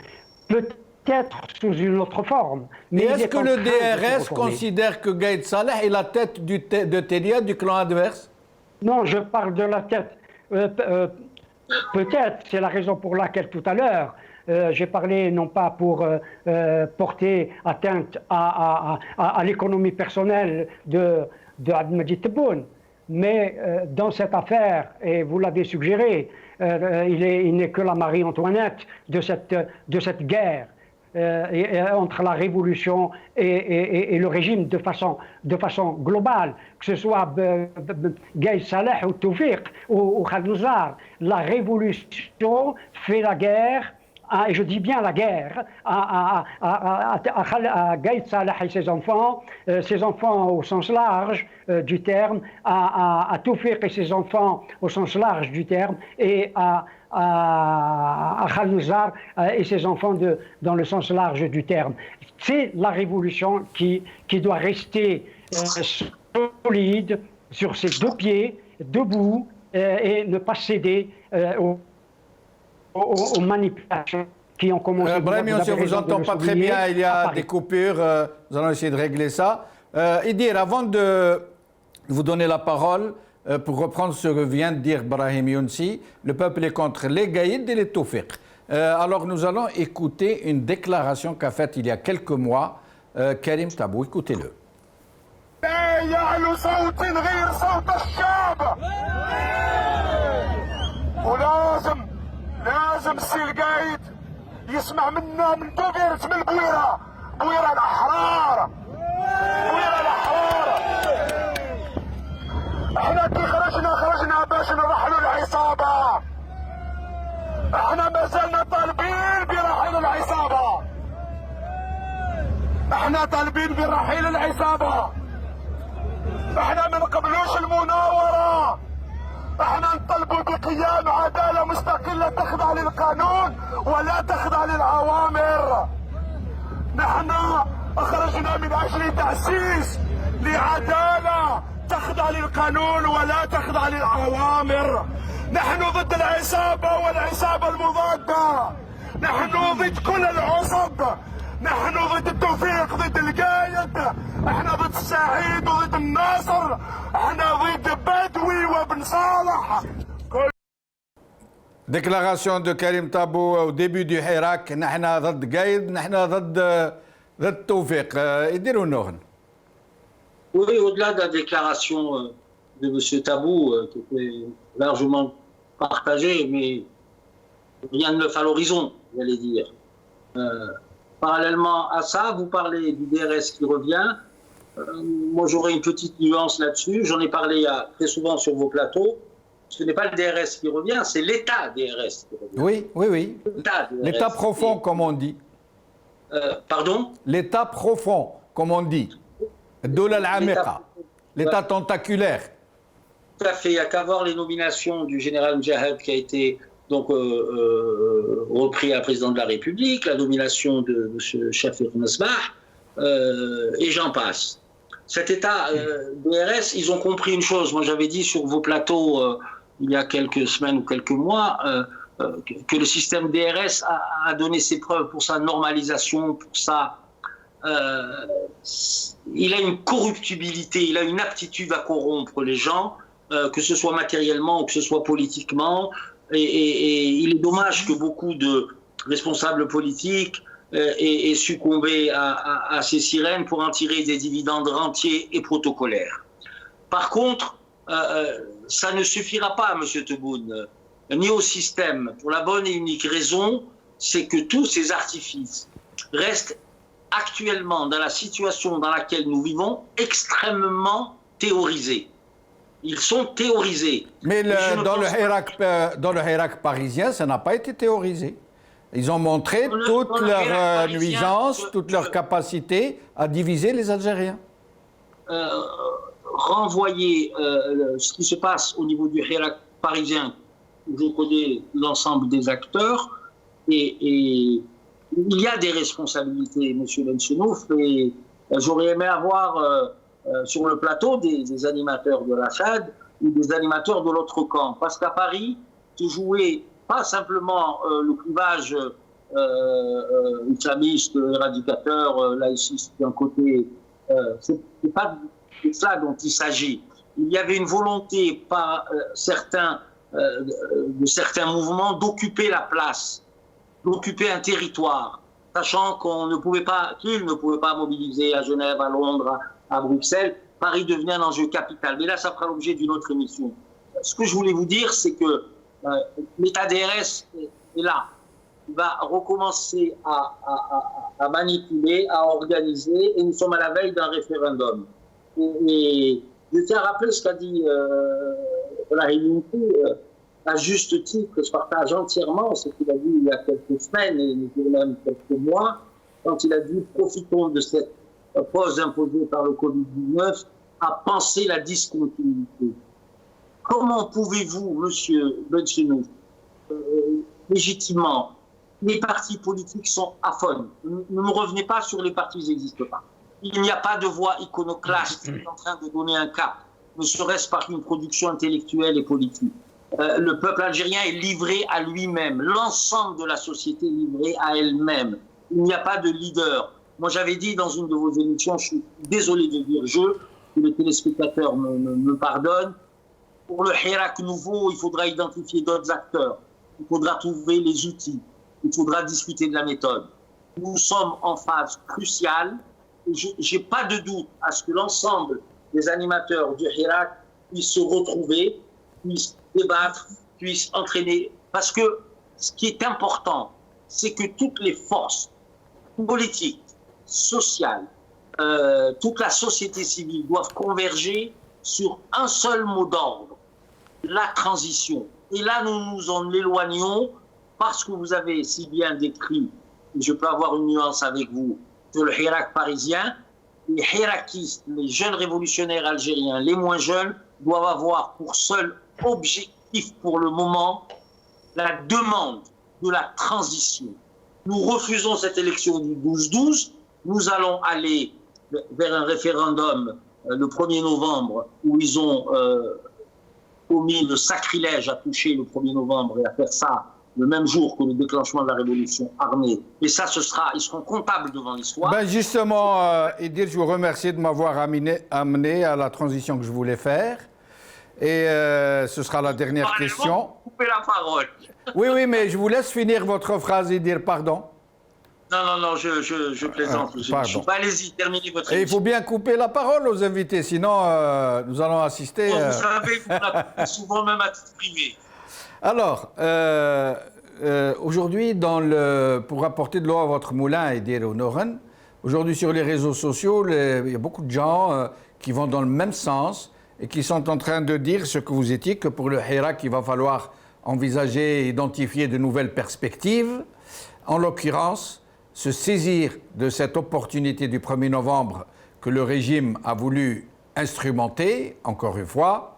peut-être sous une autre forme. Mais est-ce que le DRS considère que Gaïd Saleh est la tête de ténia du clan adverse? Non, je parle de la tête. Peut-être, c'est la raison pour laquelle tout à l'heure, j'ai parlé non pas pour porter atteinte à l'économie personnelle de Abdelmajid Tebboune, mais dans cette affaire, et vous l'avez suggéré, il n'est que la Marie-Antoinette de cette guerre entre la révolution et le régime de façon globale, que ce soit Gaïd Saleh ou Toufiq ou Khalnouzar. La révolution fait la guerre, et je dis bien la guerre, à Gaïd Saleh et ses enfants au sens large du terme, à Toufiq et ses enfants au sens large du terme, et à Khalnouzar et ses enfants dans le sens large du terme. C'est la révolution qui doit rester solide sur ses deux pieds, debout, et ne pas céder aux manipulations qui ont commencé. Brahim Younsi, on ne vous entend pas très bien, il y a des coupures, nous allons essayer de régler ça. Idir, avant de vous donner la parole, pour reprendre ce que vient de dire Brahim Younsi, le peuple est contre les Gaïd et les Toufiq. Alors nous allons écouter une déclaration qu'a faite il y a quelques mois Karim Tabou. Écoutez-le. لازم السي القايد يسمع منا من دوغيرة من البويرة، بويرة الأحرار، بويرة الأحرار. احنا كي خرجنا باش نرحلوا العصابة. احنا مازلنا طالبين برحيل العصابة. احنا طالبين برحيل العصابة. احنا ما نقبلوش المناورة. احنا نطلبوا بقيام عدالة مستقلة تخضع للقانون ولا تخضع للأوامر. نحن خرجنا من أجل تأسيس لعدالة تخضع للقانون ولا تخضع للأوامر. نحن ضد العصابة والعصابة المضادة. نحن ضد كل العصب. نحن ضد التوفيق، ضد القايد. احنا ضد السعيد وضد الناصر. احنا ضد بدوي وابن صالح. Déclaration de Karim Tabou au début du Hirak, نحن ضد قايد, نحن ضد توفيق. يديروا نوغن. Oui, au-delà de la déclaration de M. Tabou, qui était largement partagée, mais rien ne le fait à l'horizon, j'allais dire. Parallèlement à ça, vous parlez du DRS qui revient. Moi, j'aurais une petite nuance là-dessus. J'en ai parlé très souvent sur vos plateaux. Ce n'est pas le DRS qui revient, c'est l'État DRS qui revient. Oui. L'État profond, comme on dit. Pardon? L'État profond, comme on dit. L'État tentaculaire. Tout à fait. Il n'y a qu'à voir les nominations du général Mjahed qui a été donc repris à la présidente de la République, la nomination de M. Shafir Nasbah, et j'en passe. Cet État DRS, ils ont compris une chose. Moi, j'avais dit sur vos plateaux il y a quelques semaines ou quelques mois que le système DRS a donné ses preuves pour sa normalisation, pour sa... il a une corruptibilité, il a une aptitude à corrompre les gens, que ce soit matériellement ou que ce soit politiquement. Et il est dommage que beaucoup de responsables politiques aient succombé à ces sirènes pour en tirer des dividendes rentiers et protocolaires. Par contre, ça ne suffira pas, M. Tebboune, ni au système, pour la bonne et unique raison, c'est que tous ces artifices restent actuellement, dans la situation dans laquelle nous vivons, extrêmement théorisés. Ils sont théorisés. Mais dans le Hirak parisien, ça n'a pas été théorisé. Ils ont montré toute leur nuisance, toute leur capacité à diviser les Algériens. Renvoyer ce qui se passe au niveau du Hirak parisien, où je connais l'ensemble des acteurs, et il y a des responsabilités, M. Benchenouf, et j'aurais aimé avoir sur le plateau des animateurs de la Chad ou des animateurs de l'autre camp. Parce qu'à Paris, se jouait pas simplement le clivage islamiste, éradicateur, laïciste d'un côté, c'est pas de ça dont il s'agit. Il y avait une volonté par de certains mouvements d'occuper la place, d'occuper un territoire, sachant qu'on ne pouvait pas, qu'ils ne pouvaient pas mobiliser à Genève, à Londres, à Bruxelles. Paris devenait un enjeu capital. Mais là, ça fera l'objet d'une autre émission. Ce que je voulais vous dire, c'est que l'État DRS est là. Il va recommencer à manipuler, à organiser, et nous sommes à la veille d'un référendum. Et je tiens à rappeler ce qu'a dit Brahim à juste titre, je partage entièrement ce qu'il a dit il y a quelques semaines et même quelques mois, quand il a dit « Profitons de cette pause imposée par le Covid-19 à penser la discontinuité ». Comment pouvez-vous, monsieur Benchenouf, légitimement, les partis politiques sont aphones. Ne me revenez pas sur les partis, ils n'existent pas. Il n'y a pas de voix iconoclaste qui est en train de donner un cap, ne serait-ce par une production intellectuelle et politique. Le peuple algérien est livré à lui-même. L'ensemble de la société est livrée à elle-même. Il n'y a pas de leader. Moi, j'avais dit dans une de vos émissions, je suis désolé de dire que les téléspectateurs me pardonnent. Pour le Hirak nouveau, il faudra identifier d'autres acteurs. Il faudra trouver les outils. Il faudra discuter de la méthode. Nous sommes en phase cruciale. Je n'ai pas de doute à ce que l'ensemble des animateurs du Hirak puissent se retrouver, puissent débattre, puissent entraîner. Parce que ce qui est important, c'est que toutes les forces politiques, sociales, toute la société civile doivent converger sur un seul mot d'ordre, la transition. Et là, nous nous en éloignons parce que vous avez si bien décrit, et je peux avoir une nuance avec vous, sur le Hirak parisien, les Hirakistes, les jeunes révolutionnaires algériens, les moins jeunes, doivent avoir pour seul objectif pour le moment la demande de la transition. Nous refusons cette élection du 12-12, nous allons aller vers un référendum le 1er novembre où ils ont commis le sacrilège à toucher le 1er novembre et à faire ça le même jour que le déclenchement de la révolution armée. Et ça, ils seront comptables devant l'histoire. Ben justement, Idir, je vous remercie de m'avoir amené à la transition que je voulais faire. Et ce sera la dernière question. Coupez la parole. Oui, mais je vous laisse finir votre phrase et dire pardon. Non, je plaisante. Allez-y, terminez votre émission. Et il faut bien couper la parole aux invités, sinon nous allons assister... Vous savez, vous la souvent même à titre privé. Alors, aujourd'hui, pour apporter de l'eau à votre moulin et dire au Noren, aujourd'hui sur les réseaux sociaux, il y a beaucoup de gens qui vont dans le même sens et qui sont en train de dire ce que vous étiez, que pour le Hirak, il va falloir envisager et identifier de nouvelles perspectives. En l'occurrence, se saisir de cette opportunité du 1er novembre que le régime a voulu instrumenter, encore une fois,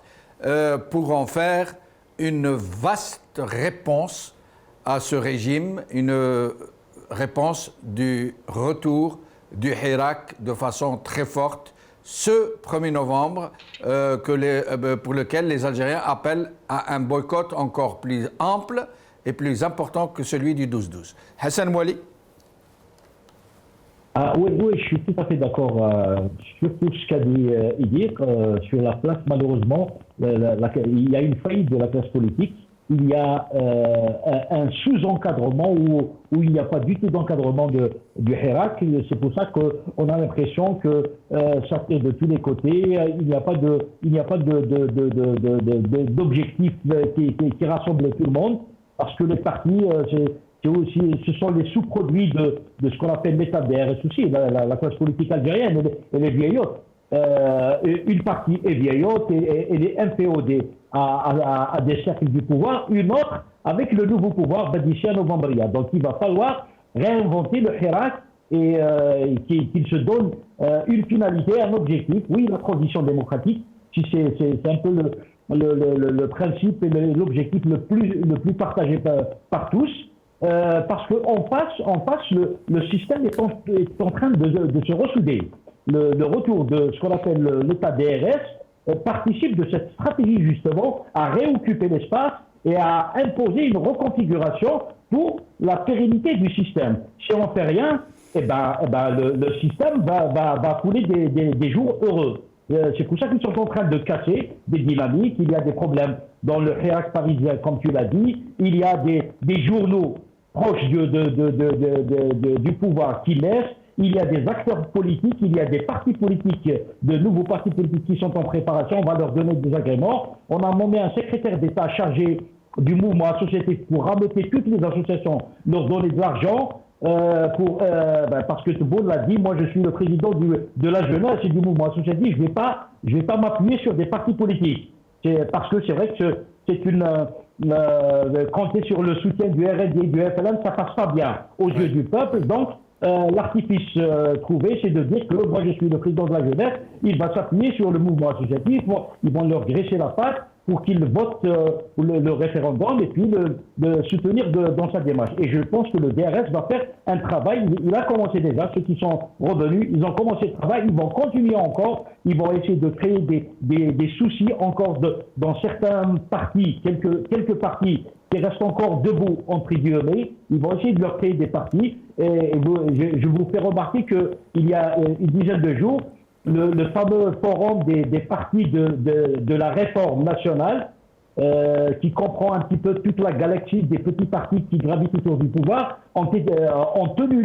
pour en faire une vaste réponse à ce régime, une réponse du retour du Hirak de façon très forte ce 1er novembre, pour lequel les Algériens appellent à un boycott encore plus ample et plus important que celui du 12-12. Hassan Mouali. Oui, je suis tout à fait d'accord sur tout ce qu'a dit Idir. Sur la place, malheureusement, il y a une faillite de la classe politique. Il y a un sous-encadrement où il n'y a pas du tout d'encadrement du Hirak. C'est pour ça qu'on a l'impression que ça fait de tous les côtés. Il n'y a pas d'objectif qui rassemble tout le monde, parce que les partis, ce sont les sous-produits de ce qu'on appelle l'État DRS aussi. La classe politique algérienne, elle est vieillotte. Une partie est vieillotte et elle est inféodée à des cercles du pouvoir, une autre avec le nouveau pouvoir d'ici à novembre. Donc il va falloir réinventer le Hirak et qu'il se donne une finalité, un objectif. Oui, la transition démocratique, si c'est un peu le principe et l'objectif le plus partagé par tous. Parce qu'en face, le système est en train de se ressouder. Le retour de ce qu'on appelle l'État DRS participe de cette stratégie justement à réoccuper l'espace et à imposer une reconfiguration pour la pérennité du système. Si on ne fait rien, le système va couler des jours heureux. C'est pour ça qu'ils sont en train de casser des dynamiques. Il y a des problèmes dans le Hirak parisien, comme tu l'as dit. Il y a des journaux proches du pouvoir qui naissent. Il y a des acteurs politiques, il y a des partis politiques, de nouveaux partis politiques qui sont en préparation. On va leur donner des agréments. On a nommé un secrétaire d'État chargé du mouvement associatif pour rameuter toutes les associations, leur donner de l'argent. Parce que Tebboune l'a dit, moi je suis le président de la jeunesse et du mouvement associatif, je vais pas m'appuyer sur des partis politiques. Parce que c'est vrai que c'est compter sur le soutien du RND et du FLN, ça passe pas bien aux yeux du peuple. Donc l'artifice trouvé, c'est de dire que moi je suis le président de la jeunesse, il va s'appuyer sur le mouvement associatif, ils vont leur graisser la patte pour qu'ils votent le référendum et puis le soutenir dans sa démarche. Et je pense que le DRS va faire un travail, il a commencé déjà, ceux qui sont revenus, ils ont commencé le travail, ils vont continuer encore, ils vont essayer de créer des soucis encore dans certains partis, quelques partis qui restent encore debout, entre guillemets, ils vont essayer de leur créer des partis. Et je vous fais remarquer qu'il y a une dizaine de jours, le fameux forum des partis de la réforme nationale, qui comprend un petit peu toute la galaxie des petits partis qui gravitent autour du pouvoir, ont tenu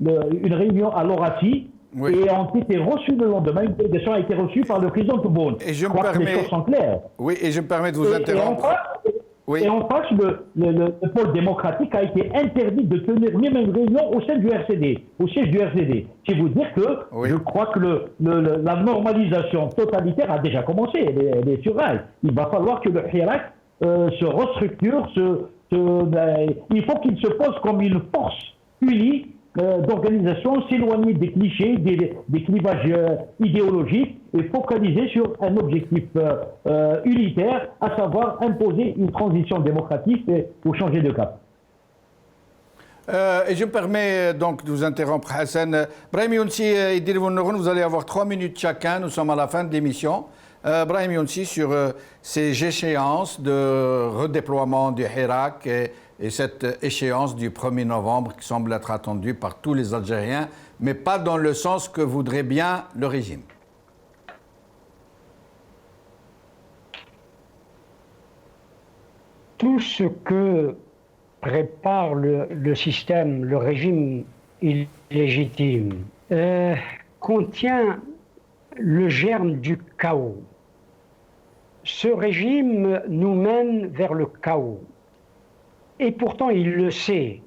une réunion à l'Horacie. Oui. Et ont été reçus le lendemain. Une délégation a été reçue par le président Tebboune. Et je crois que les choses sont claires. Oui, et je me permets de vous interrompre. Et en face, le pôle démocratique a été interdit de tenir même une réunion au sein du RCD, au siège du RCD. C'est vous dire que je crois que la normalisation totalitaire a déjà commencé, elle est sur elle. Il va falloir que le Hirak se restructure, il faut qu'il se pose comme une force unie d'organisation, s'éloigner des clichés, des clivages idéologiques et focaliser sur un objectif unitaire, à savoir imposer une transition démocratique pour changer de cap. Et je me permets donc de vous interrompre, Hassan. Brahim Younsi et Idir Nouroun, vous allez avoir 3 minutes chacun, nous sommes à la fin de l'émission. Brahim Younsi, sur ces échéances de redéploiement du Hirak et cette échéance du 1er novembre qui semble être attendue par tous les Algériens, mais pas dans le sens que voudrait bien le régime. tout ce que prépare le système, le régime illégitime, contient le germe du chaos. Ce régime nous mène vers le chaos. Et pourtant, il le sait.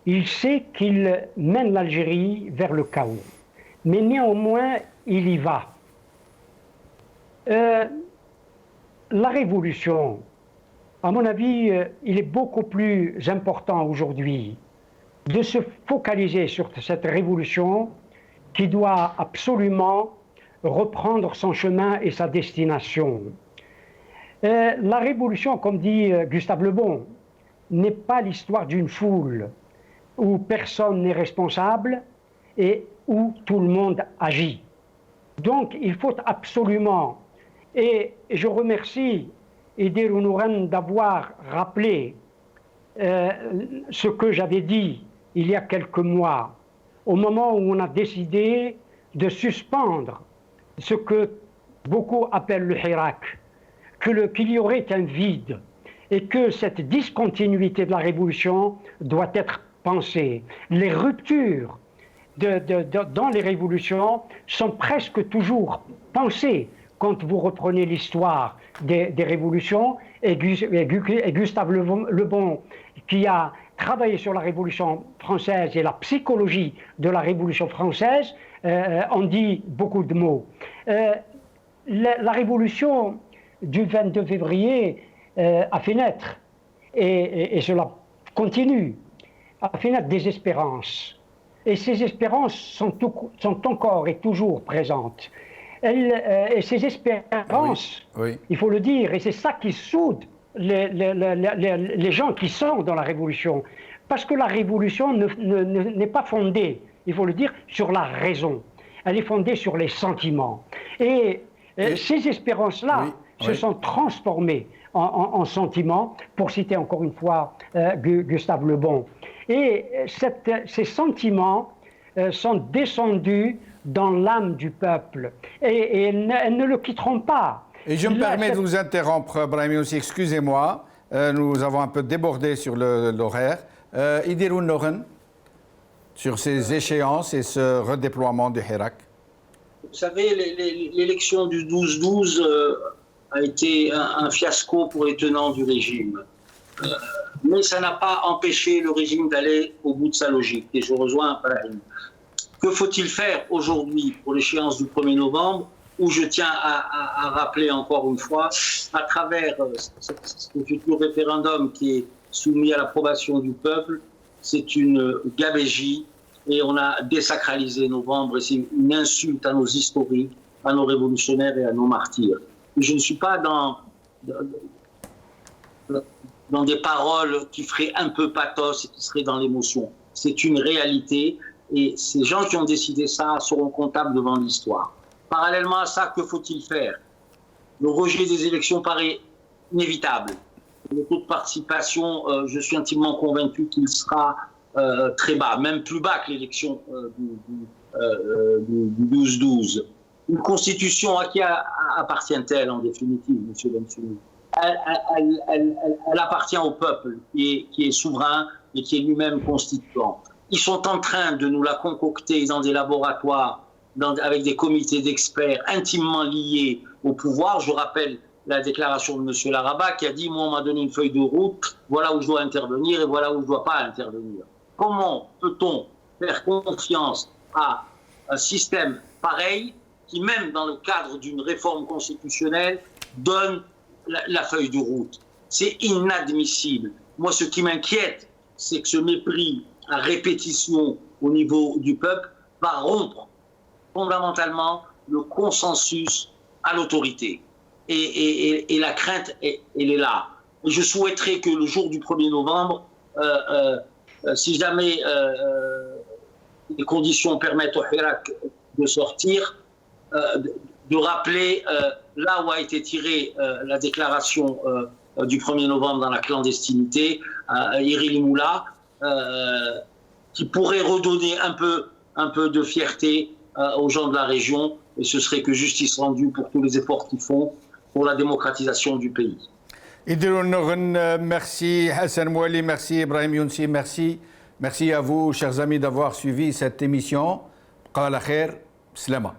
Il sait qu'il mène l'Algérie vers le chaos. Mais néanmoins, il y va. La révolution, à mon avis, il est beaucoup plus important aujourd'hui de se focaliser sur cette révolution qui doit absolument reprendre son chemin et sa destination. La révolution, comme dit Gustave Le Bon, n'est pas l'histoire d'une foule où personne n'est responsable et où tout le monde agit. Donc il faut absolument, et je remercie Idir Nouren d'avoir rappelé ce que j'avais dit il y a quelques mois, au moment où on a décidé de suspendre ce que beaucoup appellent le Hirak, qu'il y aurait un vide et que cette discontinuité de la révolution doit être pensée. Les ruptures dans les révolutions sont presque toujours pensées quand vous reprenez l'histoire des révolutions, et Gustave Le Bon, qui a travaillé sur la Révolution française et la psychologie de la Révolution française, en dit beaucoup de mots. La Révolution du 22 février a fait naître, et cela continue, a fait naître des espérances. Et ces espérances sont encore et toujours présentes. Et ces espérances, il faut le dire, et c'est ça qui soude les gens qui sont dans la révolution. Parce que la révolution n'est pas fondée, il faut le dire, sur la raison. Elle est fondée sur les sentiments. Et ces espérances-là se sont transformées en sentiments, pour citer encore une fois Gustave Le Bon. Et ces sentiments sont descendus dans l'âme du peuple. Et elles ne le quitteront pas. Et je me permets de vous interrompre, Brahimi aussi, excusez-moi. Nous avons un peu débordé sur l'horaire. Idir Nouren, sur ces échéances et ce redéploiement du Hirak. Vous savez, l'élection du 12-12 a été un fiasco pour les tenants du régime. Mais ça n'a pas empêché le régime d'aller au bout de sa logique. Et je rejoins Brahim. Que faut-il faire aujourd'hui pour l'échéance du 1er novembre, où je tiens à rappeler encore une fois, à travers ce futur référendum qui est soumis à l'approbation du peuple, c'est une gabegie et on a désacralisé novembre et c'est une insulte à nos historiques, à nos révolutionnaires et à nos martyrs. Et je ne suis pas dans des paroles qui feraient un peu pathos et qui seraient dans l'émotion. C'est une réalité et ces gens qui ont décidé ça seront comptables devant l'histoire. Parallèlement à ça, que faut-il faire? Le rejet des élections paraît inévitable. Le taux de participation, je suis intimement convaincu qu'il sera très bas, même plus bas que l'élection du 12-12. Une constitution, à qui appartient-elle en définitive, M. Bensouni? Elle appartient au peuple qui est souverain et qui est lui-même constituant. Ils sont en train de nous la concocter dans des laboratoires, avec des comités d'experts intimement liés au pouvoir. Je rappelle la déclaration de M. Laraba qui a dit « Moi, on m'a donné une feuille de route, voilà où je dois intervenir et voilà où je ne dois pas intervenir ». Comment peut-on faire confiance à un système pareil qui, même dans le cadre d'une réforme constitutionnelle, donne la feuille de route? C'est inadmissible. Moi, ce qui m'inquiète, c'est que ce mépris à répétition au niveau du peuple va rompre fondamentalement le consensus à l'autorité. Et la crainte, elle est là. Et je souhaiterais que le jour du 1er novembre, si jamais les conditions permettent au Hirak de sortir, de rappeler là où a été tirée la déclaration du 1er novembre dans la clandestinité, Iri Moula, qui pourrait redonner un peu de fierté aux gens de la région, et ce serait que justice rendue pour tous les efforts qu'ils font pour la démocratisation du pays. Merci Hassan Mouali, merci Ibrahim Younsi, merci. Merci à vous, chers amis, d'avoir suivi cette émission. Qala khair, slama.